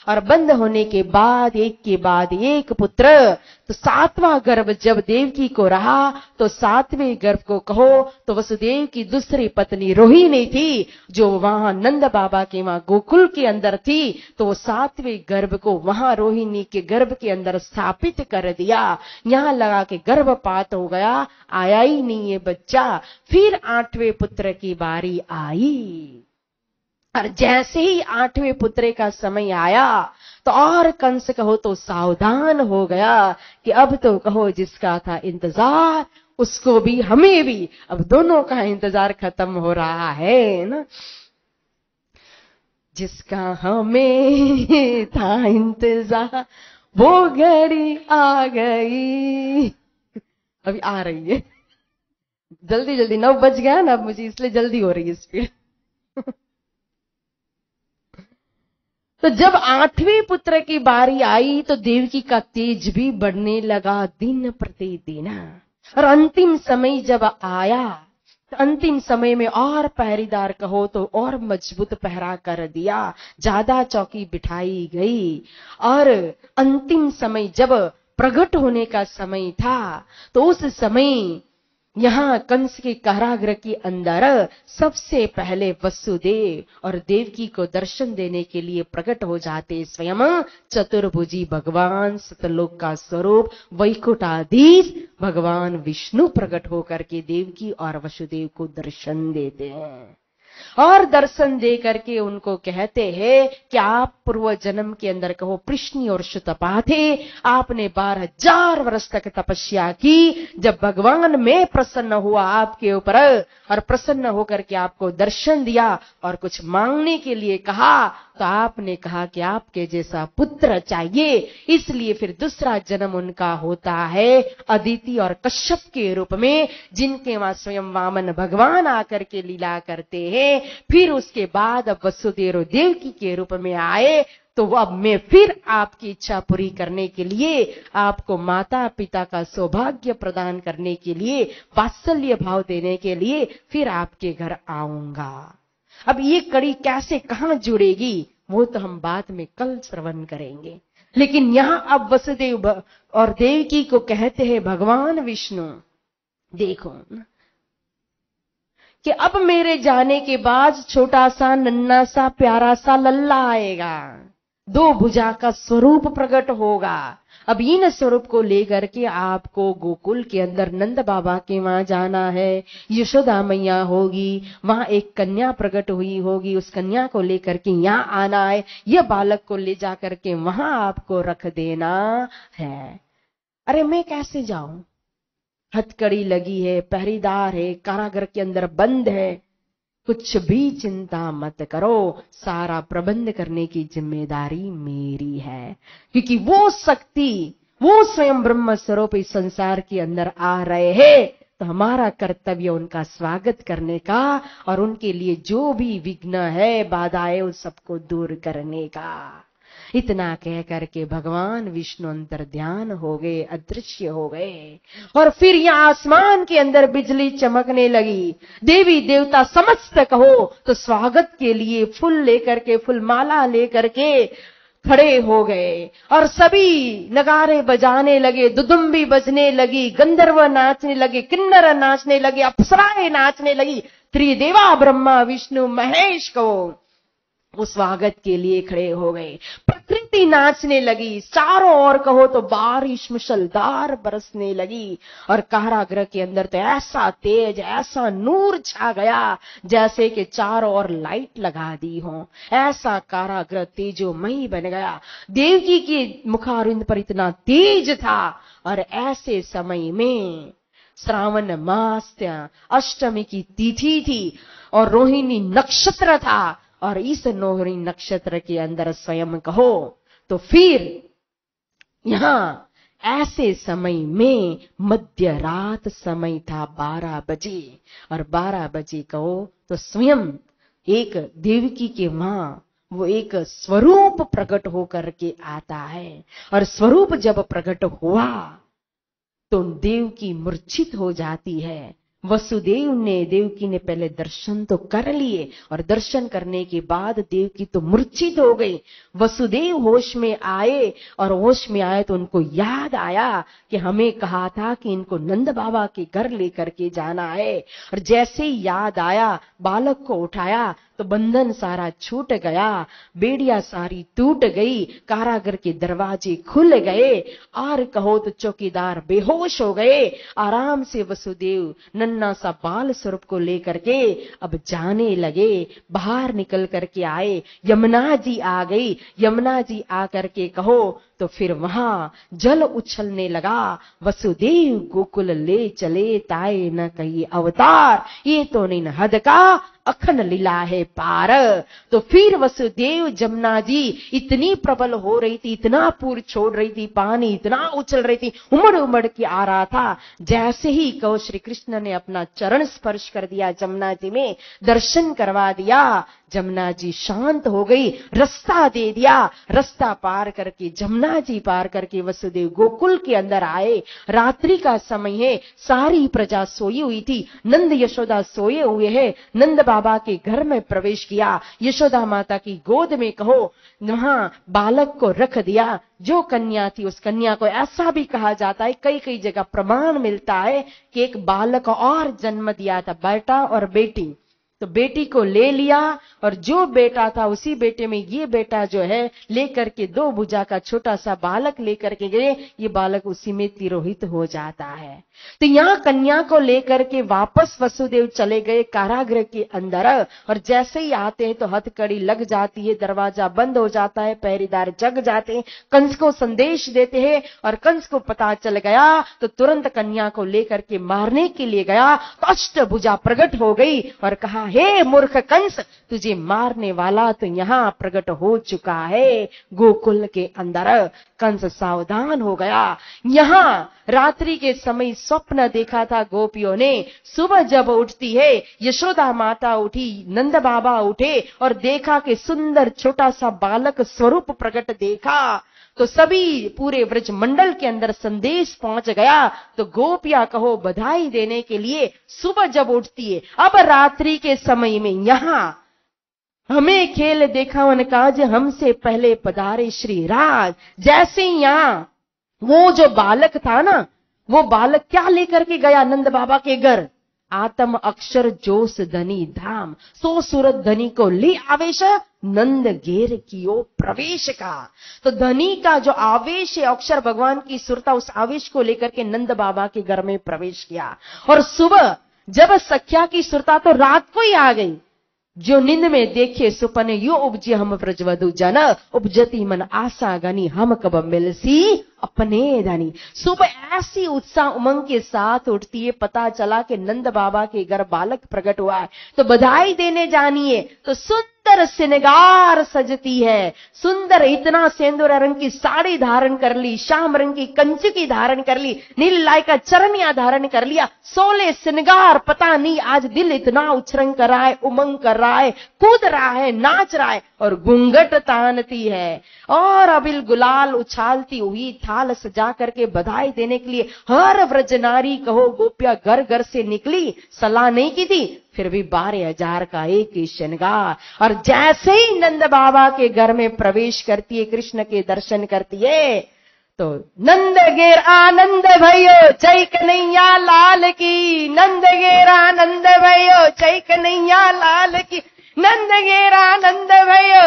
और बंद होने के बाद एक के बाद एक पुत्र, तो 7वां गर्भ जब देवकी को रहा तो 7वें गर्भ को कहो तो वसुदेव की दूसरी पत्नी रोहिणी थी, जो वहां नंद बाबा के वहां गोकुल के अंदर थी, तो वो 7वें गर्भ को वहां रोहिणी के गर्भ के अंदर स्थापित कर दिया। यहां लगा के गर्भपात हो गया, आया ही नहीं ये बच्चा। फिर 8वें पुत्र की बारी आई, और जैसे ही 8वें पुत्र का समय आया तो और कंस कहो तो सावधान हो गया कि अब तो कहो जिसका था इंतजार उसको भी हमें भी अब दोनों का इंतजार खत्म हो रहा है ना। जिसका हमें था इंतजार वो घड़ी आ गई, अभी आ रही है जल्दी जल्दी, 9 बज गया ना, अब मुझे इसलिए जल्दी हो रही है स्पीड। तो जब 8वें पुत्र की बारी आई तो देवकी का तेज भी बढ़ने लगा दिन प्रतिदिन। और अंतिम समय जब आया तो अंतिम समय में और पहरेदार कहो तो और मजबूत पहरा कर दिया, ज्यादा चौकी बिठाई गई। और अंतिम समय जब प्रकट होने का समय था तो उस समय यहां कंस के कारागृह के अंदर सबसे पहले वसुदेव और देवकी को दर्शन देने के लिए प्रकट हो जाते स्वयं चतुर्भुजी भगवान, सतलोक का स्वरूप वैकुंठाधीश भगवान विष्णु प्रकट होकर के देवकी और वसुदेव को दर्शन देते हैं। और दर्शन दे करके उनको कहते हैं कि आप पूर्व जन्म के अंदर कहो कृष्ण और शुतपा थे, आपने 12,000 वर्ष तक तपस्या की। जब भगवान मैं प्रसन्न हुआ आपके ऊपर और प्रसन्न होकर के आपको दर्शन दिया और कुछ मांगने के लिए कहा तो आपने कहा कि आपके जैसा पुत्र चाहिए, इसलिए फिर दूसरा जन्म उनका होता है अदिति और कश्यप के रूप में, जिनके वहां स्वयं वामन भगवान आकर के लीला करते हैं। फिर उसके बाद अब वसुदेव देवकी के रूप में आए, तो अब मैं फिर आपकी इच्छा पूरी करने के लिए, आपको माता पिता का सौभाग्य प्रदान करने के लिए, वात्सल्य भाव देने के लिए फिर आपके घर आऊंगा। अब ये कड़ी कैसे कहां जुड़ेगी वो तो हम बाद में कल श्रवण करेंगे। लेकिन यहां अब वसुदेव और देवकी को कहते हैं भगवान विष्णु, देखो कि अब मेरे जाने के बाद छोटा सा नन्ना सा प्यारा सा लल्ला आएगा, 2 भुजा का स्वरूप प्रकट होगा। अब इन स्वरूप को लेकर के आपको गोकुल के अंदर नंद बाबा के वहां जाना है, यशोदा मैया होगी, वहां एक कन्या प्रकट हुई होगी, उस कन्या को लेकर के यहाँ आना है, यह बालक को ले जाकर के वहां आपको रख देना है। अरे मैं कैसे जाऊं, हथकड़ी लगी है, पहरेदार है, कारागार के अंदर बंद है, कुछ भी चिंता मत करो, सारा प्रबंध करने की जिम्मेदारी मेरी है। क्योंकि वो शक्ति, वो स्वयं ब्रह्म स्वरूप इस संसार के अंदर आ रहे हैं, तो हमारा कर्तव्य उनका स्वागत करने का और उनके लिए जो भी विघ्न है, बाधाएं, उस सबको दूर करने का। इतना कह करके भगवान विष्णु अंतर ध्यान हो गए, अदृश्य हो गए। और फिर यहाँ आसमान के अंदर बिजली चमकने लगी। देवी देवता समस्त कहो तो स्वागत के लिए फूल लेकर के, फूल माला लेकर के खड़े हो गए और सभी नगारे बजाने लगे, दुदुम्बी बजने लगी, गंधर्व नाचने लगे, किन्नर नाचने लगे, अप्सराएं नाचने लगी। त्रिदेवा ब्रह्मा विष्णु महेश को उस स्वागत के लिए खड़े हो गए। प्रकृति नाचने लगी, चारों ओर कहो तो बारिश मुसलधार बरसने लगी और कारागृह के अंदर तो ऐसा तेज, ऐसा नूर छा गया जैसे कि चारों ओर लाइट लगा दी हो। ऐसा कारागृह तेजोमयी बन गया। देवकी के मुखारविंद पर इतना तेज था। और ऐसे समय में श्रावण मास अष्टमी की तिथि थी और रोहिणी नक्षत्र था। और इस रोहिणी नक्षत्र के अंदर स्वयं कहो तो फिर यहां ऐसे समय में मध्य रात समय था, 12 बजे। और 12 बजे कहो तो स्वयं एक देवकी के मां, वो एक स्वरूप प्रकट होकर के आता है। और स्वरूप जब प्रकट हुआ तो देवकी मूर्छित हो जाती है। देवकी ने पहले दर्शन तो कर लिए और दर्शन करने के बाद देवकी तो मूर्छित हो गई। वसुदेव होश में आए और होश में आए तो उनको याद आया कि हमें कहा था कि इनको नंद बाबा के घर लेकर के जाना है। और जैसे ही याद आया, बालक को उठाया तो बंधन सारा छूट गया, बेड़िया सारी टूट गई, कारागार के दरवाजे खुल गए और कहो तो चौकीदार बेहोश हो गए। आराम से वसुदेव नन्ना सा बाल स्वरूप को लेकर के अब जाने लगे। बाहर निकल करके आए, यमुना जी आ गई। यमुना जी आकर के कहो तो फिर वहां जल उछलने लगा। वसुदेव गोकुल ले चले, ताए न कही अवतार, ये तो निनहद का अखंड लीला है पार। तो फिर वसुदेव जमुना जी इतनी प्रबल हो रही थी, इतना पूर छोड़ रही थी, पानी इतना उछल रही थी, उमड़ उमड़ के आ रहा था। जैसे ही कहो श्री कृष्ण ने अपना चरण स्पर्श कर दिया जमुना जी में, दर्शन करवा दिया, जमुना जी शांत हो गई, रास्ता दे दिया। रास्ता पार करके जमुना जी पार करके वसुदेव गोकुल के अंदर आए। रात्रि का समय है, सारी प्रजा सोई हुई थी, नंद यशोदा सोए हुए हैं। नंद बाबा के घर में प्रवेश किया, यशोदा माता की गोद में कहो वहां बालक को रख दिया। जो कन्या थी उस कन्या को, ऐसा भी कहा जाता है, कई कई जगह प्रमाण मिलता है कि एक बालक और जन्म दिया था, बेटा और बेटी। तो बेटी को ले लिया और जो बेटा था उसी बेटे में ये बेटा जो है लेकर के 2 भुजा का छोटा सा बालक लेकर के गए। ये बालक उसी में तिरोहित हो जाता है। तो यहाँ कन्या को लेकर के वापस वसुदेव चले गए कारागृह के अंदर। और जैसे ही आते हैं तो हथकड़ी लग जाती है, दरवाजा बंद हो जाता है, पहरेदार जग जाते हैं, कंस को संदेश देते हैं। और कंस को पता चल गया तो तुरंत कन्या को लेकर के मारने के लिए गया। तो अष्टभुजा प्रकट हो गई और कहा, हे मूर्ख कंस, तुझे मारने वाला तो यहाँ प्रकट हो चुका है गोकुल के अंदर। कंस सावधान हो गया। यहाँ रात्रि के समय स्वप्न देखा था गोपियों ने। सुबह जब उठती है, यशोदा माता उठी, नंद बाबा उठे और देखा कि सुंदर छोटा सा बालक स्वरूप प्रकट देखा। तो सभी पूरे व्रज मंडल के अंदर संदेश पहुंच गया। तो गोपियां कहो बधाई देने के लिए सुबह जब उठती है। अब रात्रि के समय में यहाँ हमें खेल देखावन काज, हमसे पहले पधारे श्री राज। जैसे यहाँ वो जो बालक था ना, वो बालक क्या लेकर के गया नंद बाबा के घर? आत्म अक्षर जोश धनी धाम, सो सूरत धनी को ले आवेश, नंद घेर कियो प्रवेश का। तो धनी का जो आवेश है, अक्षर भगवान की सुरता, उस आवेश को लेकर के नंद बाबा के घर में प्रवेश किया। और सुबह जब सख्या की सुरता तो रात को ही आ गई, जो निंद में देखे सुपन यो उपजे हम ब्रजवधु जन, उपजती मन आशा गनी हम कब मिलसी अपने धनी। सुबह ऐसी उत्साह उमंग के साथ उठती है, पता चला कि नंद बाबा के घर बालक प्रकट हुआ है, तो बधाई देने जानिए तो सुंदर श्रृंगार सजती है। सुंदर इतना सेंदूर रंग की साड़ी धारण कर ली, श्याम रंग की कंचकी धारण कर ली, नील लाई का चरनिया धारण कर लिया, 16 श्रृंगार। पता नहीं आज दिल इतना उछरंग कर रहा है, उमंग कर रहा है, कूद रहा है, नाच रहा है और घूंघट तानती है और अबिल गुलाल उछालती हुई थाल सजा करके बधाई देने के लिए हर व्रज नारी कहो गोपिया घर घर से निकली। सलाह नहीं की थी, फिर भी 12,000 का एक ही श्रृंगार। और जैसे ही नंद बाबा के घर में प्रवेश करती है, कृष्ण के दर्शन करती है, तो नंद गेर आनंद भयो जय कन्हैया लाल की, नंद गेर आनंद भयो जय कन्हैया लाल की, नंद गेर आनंद भयो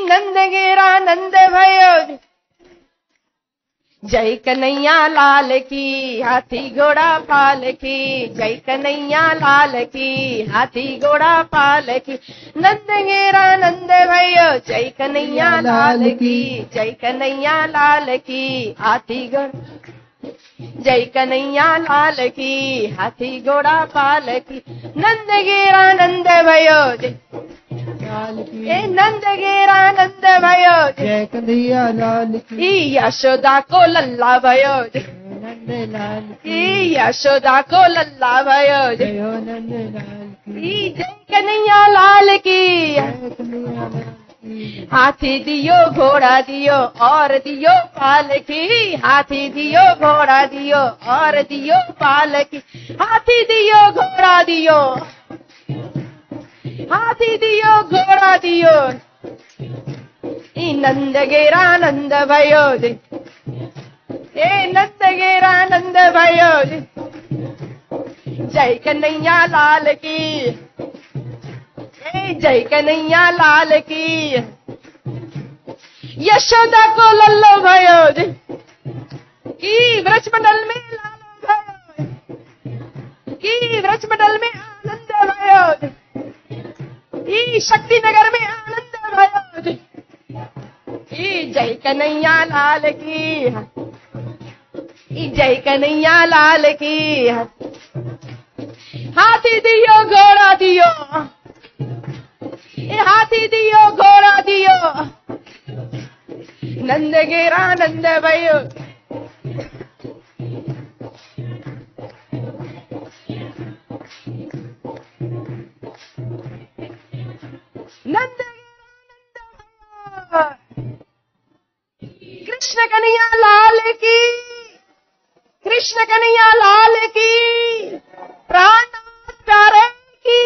नंद गेर आनंद भयो जय कन्हैया लाल की, हाथी घोड़ा पाल की, जय कन्हैया लाल की, हाथी घोड़ा पाल की, नंद गेरा नंद भयो जय कन्हैया लाल की, जय कन्हैया लाल की, हाथी घोड़ा जय कन्हैया लाल की, हाथी घोड़ा पाल की, नंद गेरा नंद भयो नंद गेरा नंद भयो जय कन्हैया लाल की, यशोदा को लल्ला भयो नंद लाल की, यशोदा को लल्ला भयो जय हो नंद लाल की, जय कन्हैया लाल की। जय कन्हैया लाल की, हाथी दियो घोड़ा दियो और दियो पाल की, हाथी दियो घोड़ा दियो और दियो पाल की, हाथी दियो घोड़ा दियो, हाथी दियो घोड़ा दियो, नंद गेरा नंद भयो नंद गेरा नंद भयो जय कन्हैया लाल की, जय कन्हैया लाल की, यशोदा को लल्लो भयो की, व्रजमंडल में लाल भयो की, व्रजमंडल में आनंद भयो, शक्ति नगर में आनंद भयो, जय कन्हैया लाल की, जय कन्हैया लाल की, हाथी दियो घोड़ा दियो, हाथी दियो घोड़ा दियो, नंद गेरा नंद भयो नंद कृष्ण कन्हैया लाल की, कृष्ण कन्हैया लाल की, प्राणनाथ प्यारे की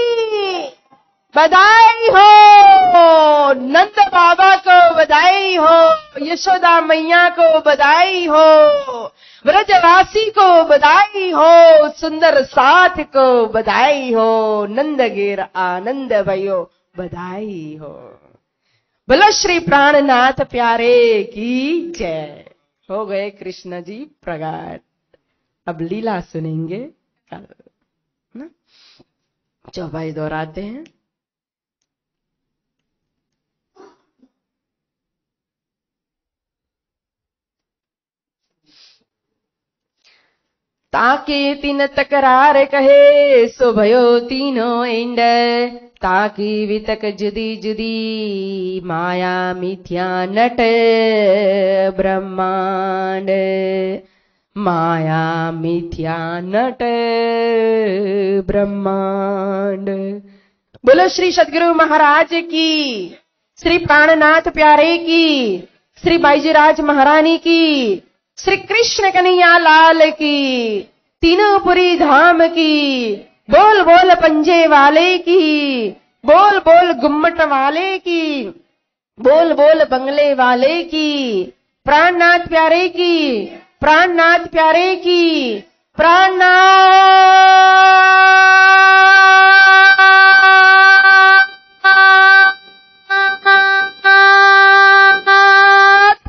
बधाई हो, नंद बाबा को बधाई हो, यशोदा मैया को बधाई हो, व्रजवासी को बधाई हो, सुंदर साथ को बधाई हो, नंद गेर आनंद भयो बधाई हो। बोलो श्री प्राणनाथ प्यारे की जय। हो गए कृष्ण जी प्रगाट। अब लीला सुनेंगे कल ना, चौपाई दोहराते हैं। ताके तीन तकरार कहे सो भयो तीनों इंड, ताकी वितक जुदी जुदी माया मिथ्या नट ब्रह्मांड, माया मिथ्या नट ब्रह्मांड। बोलो श्री सद्गुरु महाराज की, श्री प्राणनाथ प्यारे की, श्री बाईजीराज महारानी की, श्री कृष्ण कन्हैया लाल की, तीनों पुरी धाम की, बोल बोल पंजे वाले की, बोल बोल गुम्मट वाले की, बोल बोल बंगले वाले की, प्राणनाथ प्यारे की, प्राणनाथ प्यारे की, प्राणनाथ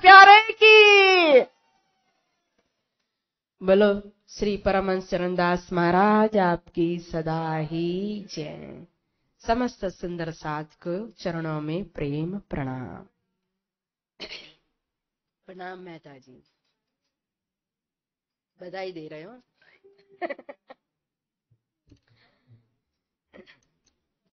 प्यारे की। बोलो श्री परमहंस चरणदास महाराज आपकी सदा ही जय। समस्त सुंदर साधक चरणों में प्रेम प्रणाम। प्रणाम मेहता जी, बधाई दे रहे हो।